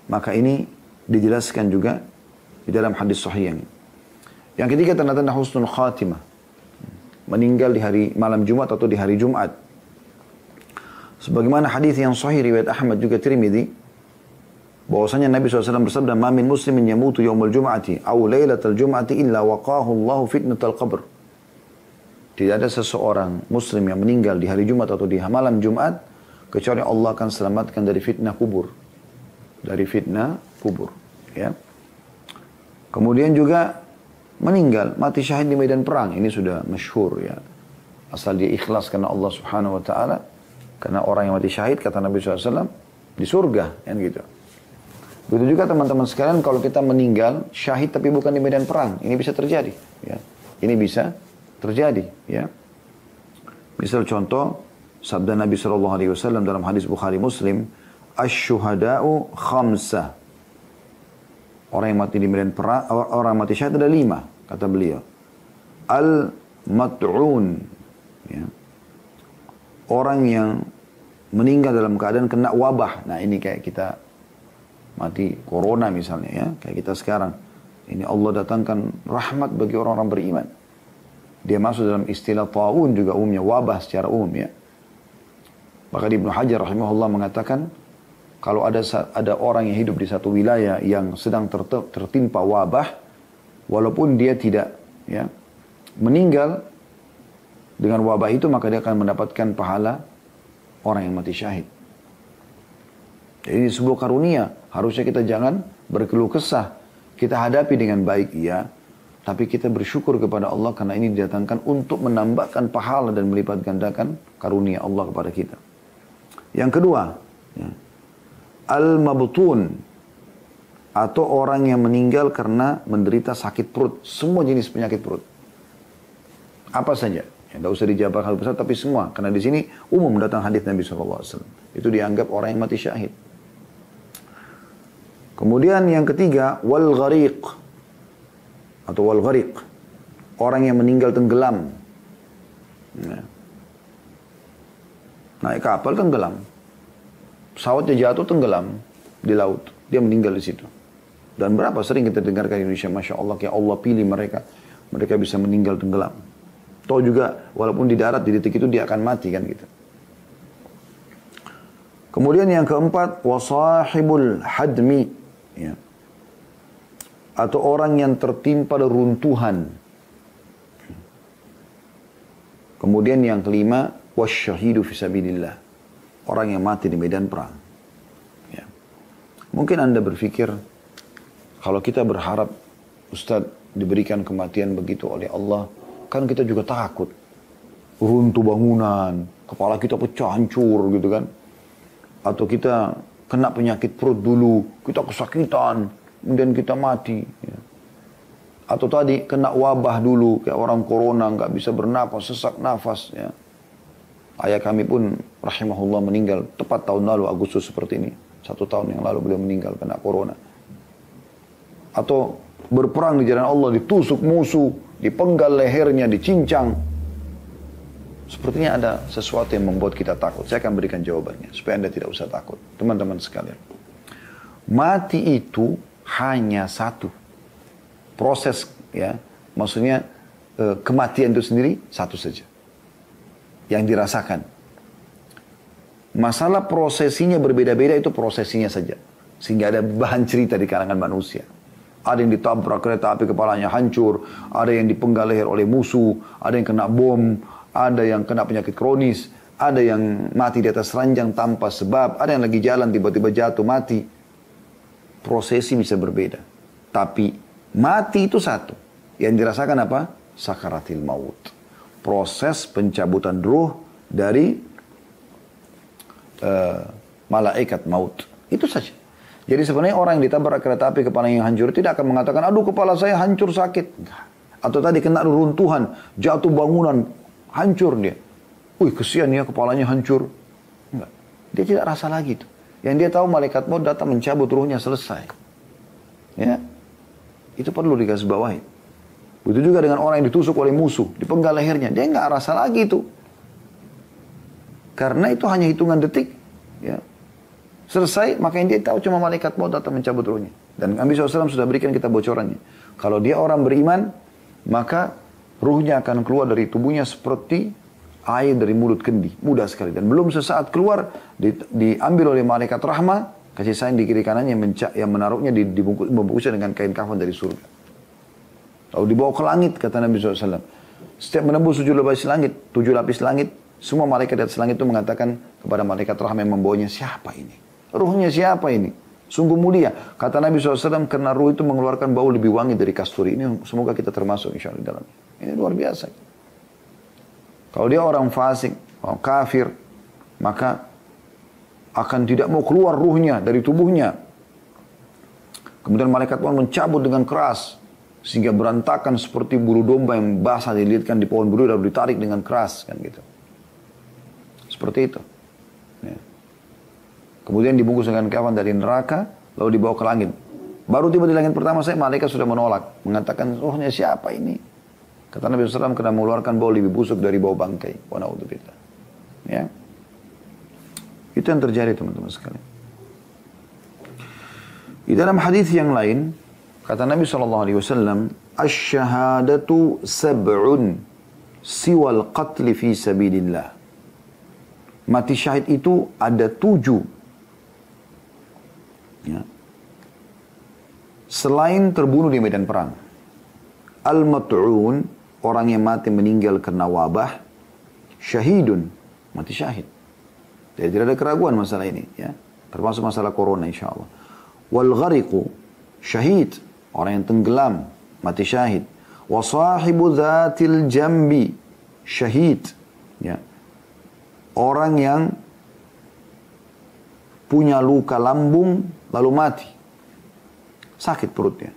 Speaker 1: Maka ini dijelaskan juga di dalam hadis sahih yang. Yang ketiga tanda-tanda husnul khatimah. Meninggal di hari malam Jumat atau di hari Jumat. Sebagaimana hadis yang sahih riwayat Ahmad juga Tirmidzi, bahwasanya Nabi SAW bersabda, "Ma min muslimin yamutu yaumul jum'ati aw lailatal jum'ati illa waqahu Allahu fitnatal qabr." Tidak ada seseorang muslim yang meninggal di hari Jumat atau di malam Jumat kecuali Allah akan selamatkan dari fitnah kubur. Dari fitnah kubur, ya. Kemudian juga meninggal, mati syahid di medan perang. Ini sudah masyhur ya. Asal dia ikhlas karena Allah Subhanahu wa taala. Karena orang yang mati syahid kata Nabi SAW di surga, kan gitu. Begitu juga teman-teman sekalian kalau kita meninggal syahid tapi bukan di medan perang, ini bisa terjadi, ya. Ini bisa terjadi, ya. Misal contoh sabda Nabi SAW dalam hadis Bukhari Muslim, "Asy-syuhada'u khamsah." Orang yang mati di medan perang, orang yang mati syahid ada 5, kata beliau. al-mat'un. Ya. Orang yang meninggal dalam keadaan kena wabah. Nah ini kayak kita mati corona misalnya ya. Kayak kita sekarang. Ini Allah datangkan rahmat bagi orang-orang beriman. Dia masuk dalam istilah ta'un juga umumnya. Wabah secara umum ya. Maka Ibnu Hajar rahimahullah mengatakan, kalau ada orang yang hidup di satu wilayah yang sedang tertimpa wabah, walaupun dia tidak ya meninggal dengan wabah itu, maka dia akan mendapatkan pahala orang yang mati syahid. Jadi ini sebuah karunia. Harusnya kita jangan berkeluh kesah. Kita hadapi dengan baik, iya. Tapi kita bersyukur kepada Allah karena ini didatangkan untuk menambahkan pahala dan melipat gandakan karunia Allah kepada kita. Yang kedua, ya, al-mabtun, atau orang yang meninggal karena menderita sakit perut. Semua jenis penyakit perut. Apa saja. Ya, tidak usah dijabarkan besar, tapi semua. Karena di sini umum datang hadis Nabi SAW. Itu dianggap orang yang mati syahid. Kemudian yang ketiga, wal-ghariq. Atau wal-ghariq. Orang yang meninggal tenggelam. Ya. Naik kapal tenggelam. Pesawatnya jatuh tenggelam di laut. Dia meninggal di situ. Dan berapa sering kita dengarkan di Indonesia, Masya Allah, kayak Allah pilih mereka. Mereka bisa meninggal tenggelam. Tahu juga, walaupun di darat, di detik itu dia akan mati kan gitu. Kemudian yang keempat, wasahibul hadmi. Ya. Atau orang yang tertimpa runtuhan. Kemudian yang kelima, wasyahidu fisabilillah. Orang yang mati di medan perang. Ya. Mungkin Anda berpikir, kalau kita berharap Ustaz diberikan kematian begitu oleh Allah, kan kita juga takut. Runtuh bangunan, kepala kita pecah, hancur gitu kan. Atau kita kena penyakit perut dulu, kita kesakitan, kemudian kita mati. Ya. Atau tadi kena wabah dulu, kayak orang corona, nggak bisa bernapas, sesak nafas. Ya. Ayah kami pun rahimahullah meninggal tepat tahun lalu, Agustus seperti ini. 1 tahun yang lalu beliau meninggal kena corona. Atau berperang di jalan Allah, ditusuk musuh, dipenggal lehernya, dicincang. Sepertinya ada sesuatu yang membuat kita takut. Saya akan berikan jawabannya, supaya Anda tidak usah takut. Teman-teman sekalian. Mati itu hanya satu. Proses, ya. Maksudnya, kematian itu sendiri, satu saja. Yang dirasakan. Masalah prosesinya berbeda-beda, itu prosesinya saja. Sehingga ada bahan cerita di kalangan manusia. Ada yang ditabrak kereta api kepalanya hancur, ada yang dipenggal leher oleh musuh, ada yang kena bom, ada yang kena penyakit kronis, ada yang mati di atas ranjang tanpa sebab, ada yang lagi jalan tiba-tiba jatuh mati. Prosesi bisa berbeda. Tapi mati itu satu. Yang dirasakan apa? Sakaratil maut. Proses pencabutan ruh dari malaikat maut. Itu saja. Jadi sebenarnya orang yang ditabrak kereta api kepala yang hancur tidak akan mengatakan, aduh kepala saya hancur sakit. Enggak. Atau tadi kena runtuhan, jatuh bangunan, hancur dia. Wih kesian ya kepalanya hancur. Enggak. Dia tidak rasa lagi itu. Yang dia tahu malaikat maut datang mencabut ruhnya, selesai. Ya. Itu perlu digarisbawahi. Begitu juga dengan orang yang ditusuk oleh musuh, dipenggal lehernya. Dia nggak rasa lagi itu. Karena itu hanya hitungan detik. Ya. Selesai, makanya dia tahu cuma malaikat maut datang mencabut ruhnya. Dan Nabi SAW sudah berikan kita bocorannya. Kalau dia orang beriman, maka ruhnya akan keluar dari tubuhnya seperti air dari mulut kendi. Mudah sekali. Dan belum sesaat keluar, diambil oleh malaikat rahmah, kasih sayang di kiri kanannya yang menaruhnya dibungkusnya dengan kain kafan dari surga. Lalu dibawa ke langit, kata Nabi SAW. Setiap menembus 7 lapis langit, semua malaikat di atas langit itu mengatakan kepada malaikat rahmah yang membawanya, siapa ini? Ruhnya siapa ini? Sungguh mulia. Kata Nabi SAW, karena ruh itu mengeluarkan bau lebih wangi dari kasturi. Ini semoga kita termasuk insya Allah di dalamnya. Ini luar biasa. Kalau dia orang fasik, orang kafir, maka akan tidak mau keluar ruhnya dari tubuhnya. Kemudian malaikat pun mencabut dengan keras. Sehingga berantakan seperti bulu domba yang basah dililitkan di pohon berduri lalu ditarik dengan keras. Kan gitu. Seperti itu. Ya. Kemudian dibungkus dengan kafan dari neraka, lalu dibawa ke langit. Baru tiba di langit pertama saya, malaikat sudah menolak. Mengatakan, rohnya siapa ini? Kata Nabi SAW kena mengeluarkan bau lebih busuk dari bau bangkai. Wa na'udzubillah. Ya. Itu yang terjadi teman-teman sekalian. Di dalam hadis yang lain, kata Nabi SAW, "Asy-syahadatu sab'un siwal qatli fi sabilillah." Mati syahid itu ada 7. Ya. Selain terbunuh di medan perang. Al-mat'un, orang yang mati meninggal karena wabah. Syahidun, mati syahid. Jadi tidak ada keraguan masalah ini. Ya. Termasuk masalah corona insyaAllah. Wal ghariqu, syahid, orang yang tenggelam, mati syahid. Wa sahibu dhatil jambi, syahid. Ya. Orang yang punya luka lambung lalu mati. Sakit perutnya.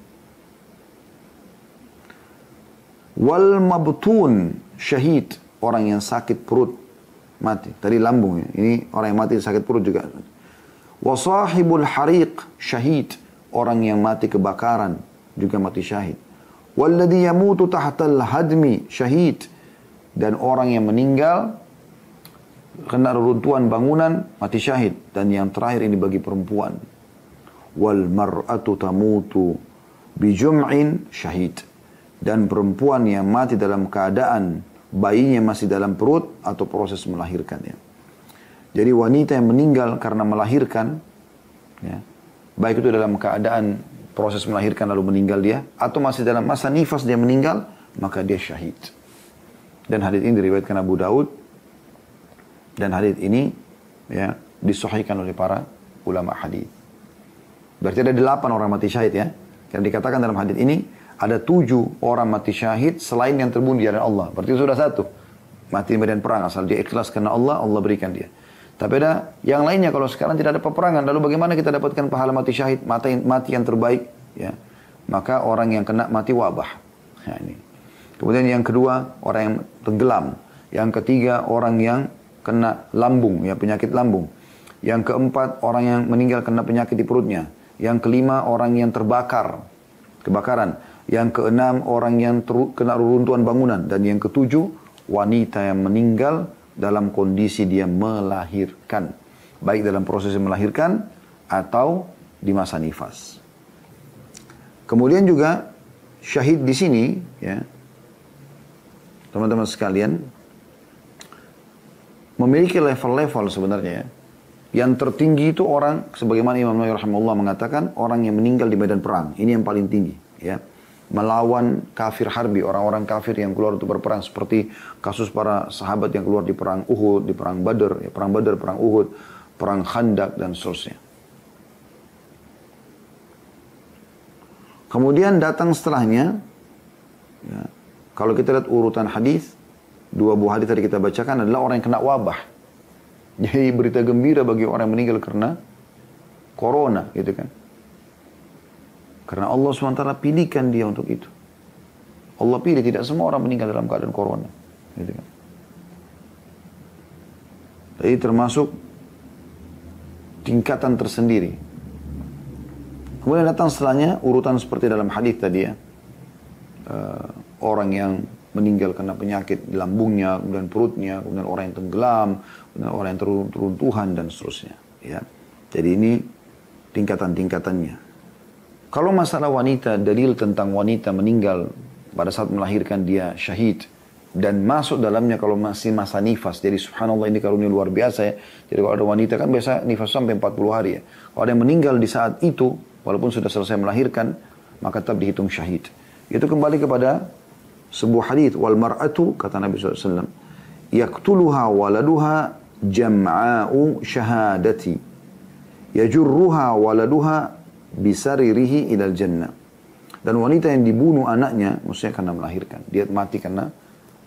Speaker 1: Wal mabtun, syahid, orang yang sakit perut mati. Tadi lambung ya. Ini orang yang mati sakit perut juga. Wa sahibul hariq, syahid, orang yang mati kebakaran juga mati syahid. Walladhi yamutu tahtal hadmi, syahid, dan orang yang meninggal kena reruntuhan bangunan mati syahid. Dan yang terakhir ini bagi perempuan. Wal mar'atu tamutu bijum'in, syahid. Dan perempuan yang mati dalam keadaan bayinya masih dalam perut atau proses melahirkannya. Jadi wanita yang meninggal karena melahirkan, ya, baik itu dalam keadaan proses melahirkan lalu meninggal dia, atau masih dalam masa nifas dia meninggal, maka dia syahid. Dan hadits ini diriwayatkan Abu Daud, dan hadits ini ya disahihkan oleh para ulama hadits. Berarti ada 8 orang mati syahid ya. Yang dikatakan dalam hadits ini, ada 7 orang mati syahid selain yang terbunuh di jalan Allah. Berarti sudah 1. Mati di medan perang. Asal dia ikhlas karena Allah, Allah berikan dia. Tapi ada yang lainnya kalau sekarang tidak ada peperangan. Lalu bagaimana kita dapatkan pahala mati syahid? Mati yang terbaik. Ya. Maka orang yang kena mati wabah. Nah, ini. Kemudian yang kedua, orang yang tenggelam. Yang ketiga, orang yang kena lambung. Ya, penyakit lambung. Yang keempat, orang yang meninggal kena penyakit di perutnya. Yang kelima, orang yang terbakar. Kebakaran. Yang keenam, orang yang kena reruntuhan bangunan. Dan yang ketujuh, wanita yang meninggal dalam kondisi dia melahirkan. Baik dalam proses melahirkan atau di masa nifas. Kemudian juga syahid di sini, ya, teman-teman sekalian, memiliki level-level sebenarnya ya. Yang tertinggi itu orang, sebagaimana Imam Nawawi rahimahullah mengatakan, orang yang meninggal di medan perang. Ini yang paling tinggi. Ya. Melawan kafir harbi, orang-orang kafir yang keluar untuk berperang. Seperti kasus para sahabat yang keluar di perang Uhud, di perang Badr, ya, perang Badr, perang Uhud, perang Khandak, dan seterusnya. Kemudian datang setelahnya, ya, kalau kita lihat urutan hadis, 2 buah hadis tadi kita bacakan adalah orang yang kena wabah. Jadi berita gembira bagi orang yang meninggal karena corona, gitu kan. Karena Allah SWT pilihkan dia untuk itu. Allah pilih, tidak semua orang meninggal dalam keadaan corona. Gitu kan. Jadi termasuk tingkatan tersendiri. Kemudian datang setelahnya urutan seperti dalam hadis tadi ya. Orang yang meninggal karena penyakit di lambungnya, kemudian perutnya, kemudian orang yang tenggelam, kemudian orang yang teruntuhan dan seterusnya. Ya. Jadi ini tingkatan-tingkatannya. Kalau masalah wanita, dalil tentang wanita meninggal pada saat melahirkan dia syahid. Dan masuk dalamnya kalau masih masa nifas. Jadi subhanallah ini karunia luar biasa ya. Jadi kalau ada wanita kan biasa nifas sampai 40 hari ya. Kalau ada yang meninggal di saat itu, walaupun sudah selesai melahirkan, maka tetap dihitung syahid. Itu kembali kepada sebuah hadis. Wal mar'atu, kata Nabi SAW, yaktuluha waladuha jam'a'u syahadati. Yajurruha waladuha bisaririhi ilal jannah. Dan wanita yang dibunuh anaknya, maksudnya karena melahirkan. Dia mati karena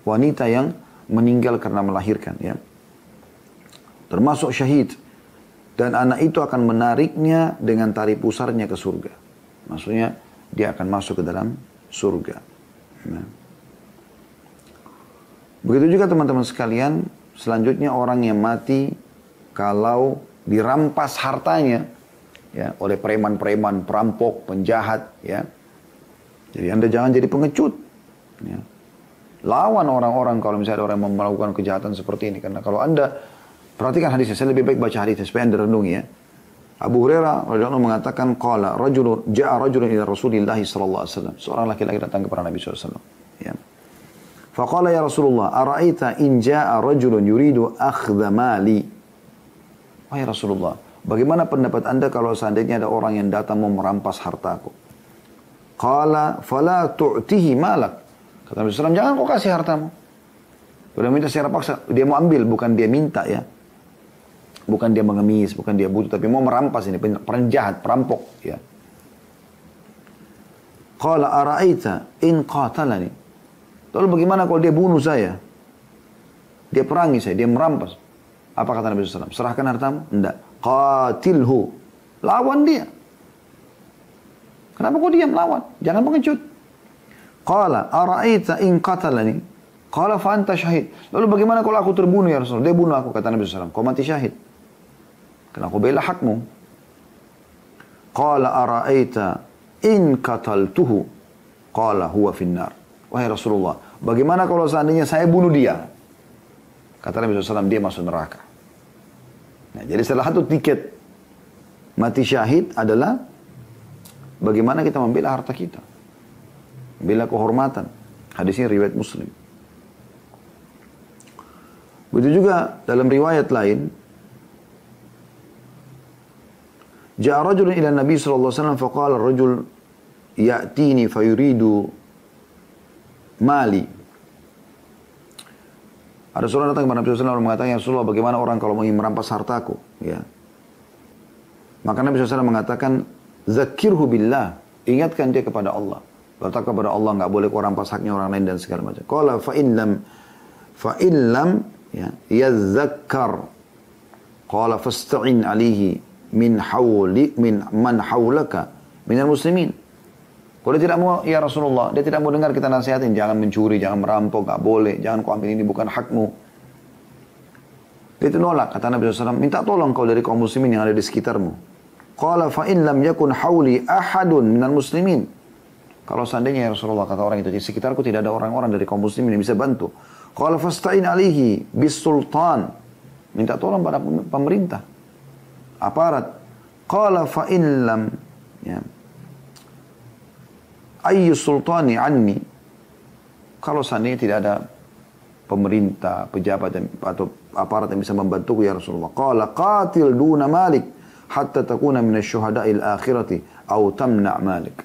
Speaker 1: wanita yang meninggal karena melahirkan. Ya. Termasuk syahid. Dan anak itu akan menariknya dengan tali pusarnya ke surga. Maksudnya dia akan masuk ke dalam surga. Nah. Begitu juga teman-teman sekalian, selanjutnya orang yang mati kalau dirampas hartanya, ya, oleh preman-preman, perampok, penjahat, ya. Jadi Anda jangan jadi pengecut, ya. Lawan orang-orang kalau misalnya ada orang yang melakukan kejahatan seperti ini. Karena kalau Anda perhatikan hadisnya, saya lebih baik baca hadisnya supaya Anda renungi ya. Abu Hurairah radhiyallahu anhu mengatakan qala ja'a rajulun ila Rasulillah sallallahu alaihi wasallam. Seorang laki-laki datang kepada Nabi sallallahu alaihi wasallam. Ya. Faqala ya Rasulullah, ara'aita in ja'a rajulun yuridu akhdha mali. Wahai Rasulullah, bagaimana pendapat Anda kalau seandainya ada orang yang datang mau merampas hartaku? Qala fala tu'tihi malak. Kata Nabi SAW, jangan kau kasih hartamu. Sudah minta secara paksa, dia mau ambil, bukan dia minta ya. Bukan dia mengemis, bukan dia butuh, tapi mau merampas ini, penjahat, perampok ya. Qala ara'aita in qatalani. Lalu bagaimana kalau dia bunuh saya? Dia perangi saya, dia merampas. Apa kata Nabi SAW? Serahkan hartamu? Enggak. Qatilhu. Lawan dia. Kenapa kau diam? Lawan. Jangan mengecut. Qala ara'aita in qatalani. Qala fa anta syahid. Lalu bagaimana kalau aku terbunuh ya Rasul? Dia bunuh aku, kata Nabi SAW. Kau mati syahid. Karena aku bela hakmu. Qala ara'aita in qataltuhu. Qala huwa finnar. Wahai Rasulullah, bagaimana kalau seandainya saya bunuh dia? Kata Nabi SAW, dia masuk neraka. Nah, jadi salah satu tiket mati syahid adalah bagaimana kita membela harta kita. Membela kehormatan. Hadisnya riwayat Muslim. Begitu juga dalam riwayat lain, ja'a rajulun ila Nabi sallallahu alaihi wasallam faqala ar-rajul ya'tini fayuridu mali. Ada seorang datang kepada Nabi SAW mengatakan, ya Rasulullah, bagaimana orang kalau ingin merampas hartaku? Ya. Maka Nabi SAW mengatakan, zakirhu billah, ingatkan dia kepada Allah. Bertakwa kepada Allah, nggak boleh kau rampas haknya orang lain dan segala macam. Qala fa in lam ya yazakkar. Qala fasta'in alihi min man hawlaka minal muslimin. Kalau dia tidak mau, ya Rasulullah, dia tidak mau dengar kita nasihatin, jangan mencuri, jangan merampok, nggak boleh, jangan kau ambil ini, bukan hakmu. Dia itu nolak, kata Nabi SAW, minta tolong kau dari kaum muslimin yang ada di sekitarmu. Qala fa in lam yakun hawli ahadun minal muslimin. Kalau seandainya ya Rasulullah, kata orang itu, di sekitarku tidak ada orang-orang dari kaum muslimin yang bisa bantu. Qala fasta'in alihi bis sultan. Minta tolong pada pemerintah, aparat. Qala fa in lam ya ayyu sultani anni. Kalau seandainya tidak ada pemerintah, pejabat atau aparat yang bisa membantuku ya Rasulullah. Qala qatil duna malik hatta takuna minasyuhada'il akhirati au tamna' malik.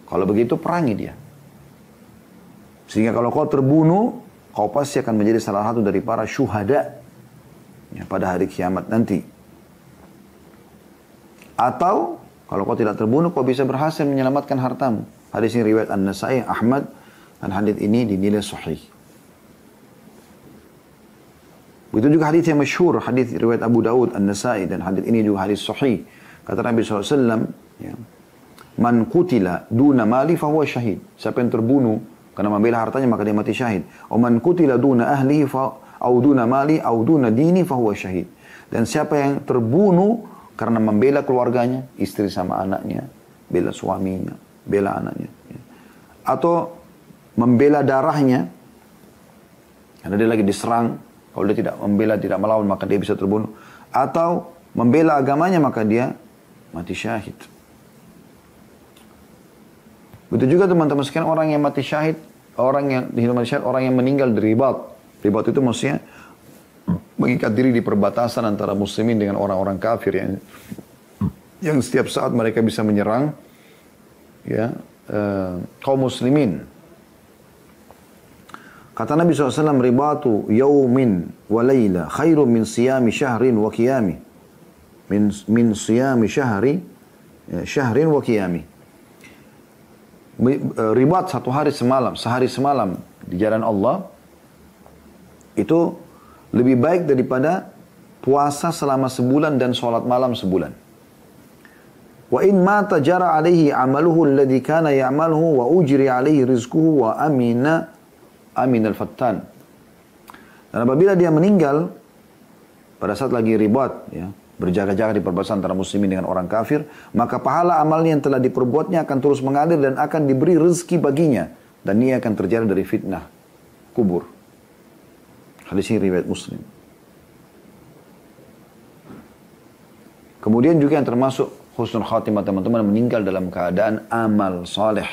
Speaker 1: Kalau begitu perangi dia. Sehingga kalau kau terbunuh, kau pasti akan menjadi salah satu dari para syuhada ya, pada hari kiamat nanti. Atau kalau kau tidak terbunuh, kau bisa berhasil menyelamatkan hartamu. Hadis ini riwayat An-Nasai, Ahmad, dan hadis ini dinilai sahih. Begitu juga hadis yang masyhur, hadis riwayat Abu Daud, An-Nasai, dan hadis ini juga hadis sahih. Kata Nabi SAW, ya, man qutila duna mali fahuwa syahid. Siapa yang terbunuh karena membela hartanya, maka dia mati syahid. Wa man qutila duna ahlihi au duna mali au duna dini fahuwa syahid. Dan siapa yang terbunuh karena membela keluarganya, istri sama anaknya, bela suaminya, bela anaknya. Ya. Atau membela darahnya, karena dia lagi diserang, kalau dia tidak membela, tidak melawan, maka dia bisa terbunuh. Atau membela agamanya, maka dia mati syahid. Begitu juga teman-teman sekalian, orang yang mati syahid, orang yang dihidup mati syahid, orang yang meninggal di ribat. Ribat itu maksudnya mengikat diri di perbatasan antara muslimin dengan orang-orang kafir yang setiap saat mereka bisa menyerang ya kaum muslimin. Kata Nabi SAW, ribatu yaumin wa layla khairun min siyami syahrin wa qiyami. Min siyami syahrin wa qiyami. Ribat sehari semalam di jalan Allah itu lebih baik daripada puasa selama sebulan dan sholat malam sebulan. Wa in mata jara alaihi amaluhu alladhi kana ya'maluhu wa ujri alaihi rizquhu wa amina al-fattan. Dan apabila dia meninggal pada saat lagi ribat, ya, berjaga-jaga di perbatasan antara muslimin dengan orang kafir, maka pahala amalnya yang telah diperbuatnya akan terus mengalir dan akan diberi rezeki baginya Dan ini akan terjadi dari fitnah kubur. Hadis ini riwayat Muslim. Kemudian juga yang termasuk husnul khatimah teman-teman, meninggal dalam keadaan amal saleh.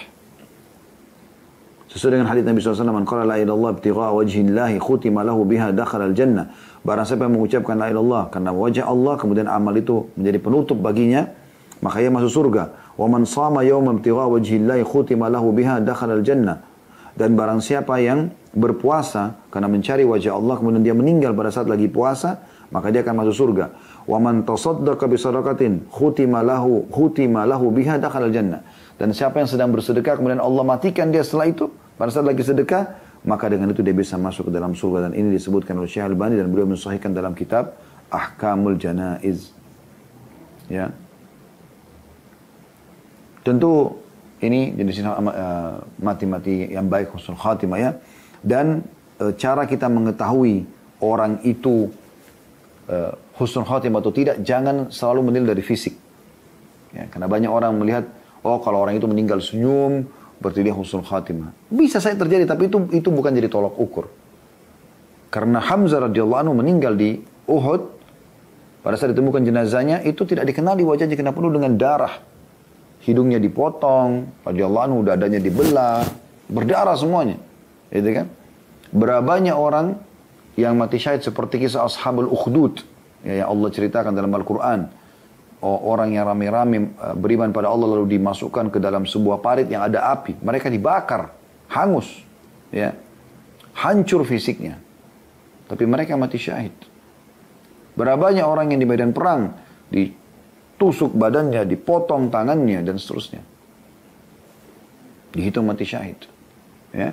Speaker 1: Sesuai dengan hadis Nabi SAW, man qala la ilaha illallah ibtigha'a wajhillahi khutima lahu biha dakhala al-jannah. Barang siapa yang mengucapkan la ilaha illallah karena wajah Allah, kemudian amal itu menjadi penutup baginya, maka ia masuk surga. Wa man shama yawma ibtigha'a wajhillahi khutima lahu biha dakhala al-jannah. Dan barang siapa yang berpuasa karena mencari wajah Allah, kemudian dia meninggal pada saat lagi puasa, maka dia akan masuk surga. Wa man tasaddaqa bi sadaqatin khutima lahu biha dakhala al-jannah. Dan siapa yang sedang bersedekah kemudian Allah matikan dia setelah itu, pada saat lagi sedekah, maka dengan itu dia bisa masuk ke dalam surga. Dan ini disebutkan oleh Syekh Al-Albani dan beliau mensahihkan dalam kitab Ahkamul Janaiz. Ya. Tentu ini jenis mati-mati yang baik, husnul khatimah ya. Dan cara kita mengetahui orang itu husnul khatimah atau tidak, jangan selalu menilai dari fisik. Ya, karena banyak orang melihat, oh kalau orang itu meninggal senyum, berarti dia husnul khatimah. Bisa saja terjadi, tapi itu bukan jadi tolak ukur. Karena Hamzah radhiyallahu anhu meninggal di Uhud, pada saat ditemukan jenazahnya, itu tidak dikenali wajahnya karena penuh dengan darah. Hidungnya dipotong, radhiyallahu anhu dadanya dibelah, berdarah semuanya. Gitu kan? Berapa banyak orang yang mati syahid seperti kisah Ashabul Ukhdud ya, yang Allah ceritakan dalam Al-Quran. Orang yang rame-rame beriman pada Allah lalu dimasukkan ke dalam sebuah parit yang ada api. Mereka dibakar, hangus, ya, hancur fisiknya. Tapi mereka mati syahid. Berapa banyak orang yang di medan perang ditusuk badannya, dipotong tangannya dan seterusnya. Dihitung mati syahid. Ya.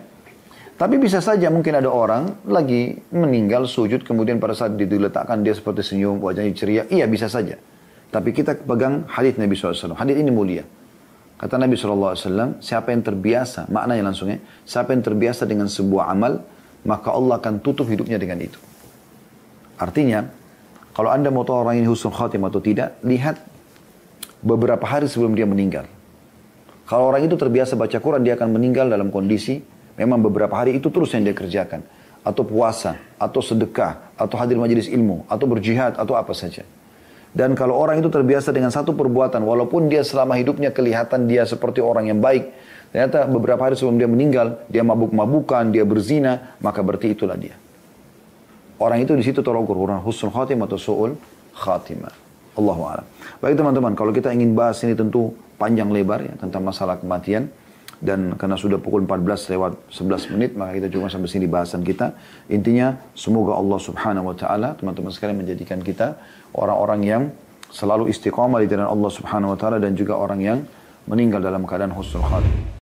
Speaker 1: Tapi bisa saja mungkin ada orang lagi meninggal sujud kemudian pada saat diletakkan dia seperti senyum, wajahnya ceria. Iya bisa saja. Tapi kita pegang hadis Nabi SAW. Hadis ini mulia. Kata Nabi SAW, siapa yang terbiasa, maknanya langsungnya, siapa yang terbiasa dengan sebuah amal, maka Allah akan tutup hidupnya dengan itu. Artinya, kalau anda mau tahu orang ini husnul khatimah atau tidak, lihat beberapa hari sebelum dia meninggal. Kalau orang itu terbiasa baca Quran, dia akan meninggal dalam kondisi, memang beberapa hari itu terus yang dia kerjakan. Atau puasa, atau sedekah, atau hadir majelis ilmu, atau berjihad, atau apa saja. Dan kalau orang itu terbiasa dengan satu perbuatan, walaupun dia selama hidupnya kelihatan dia seperti orang yang baik, ternyata beberapa hari sebelum dia meninggal, dia mabuk-mabukan, dia berzina, maka berarti itulah dia. Orang itu di situ tolong ukur, husnul khatimah atau su'ul khatimah. Allahu a'lam. Baik teman-teman, kalau kita ingin bahas ini tentu panjang lebar ya, tentang masalah kematian. Dan karena sudah pukul 14 lewat 11 menit, maka kita cuma sampai sini bahasan kita. Intinya, semoga Allah subhanahu wa ta'ala, teman-teman sekalian, menjadikan kita orang-orang yang selalu istiqamah di jalan Allah subhanahu wa ta'ala, dan juga orang yang meninggal dalam keadaan husnul khatimah.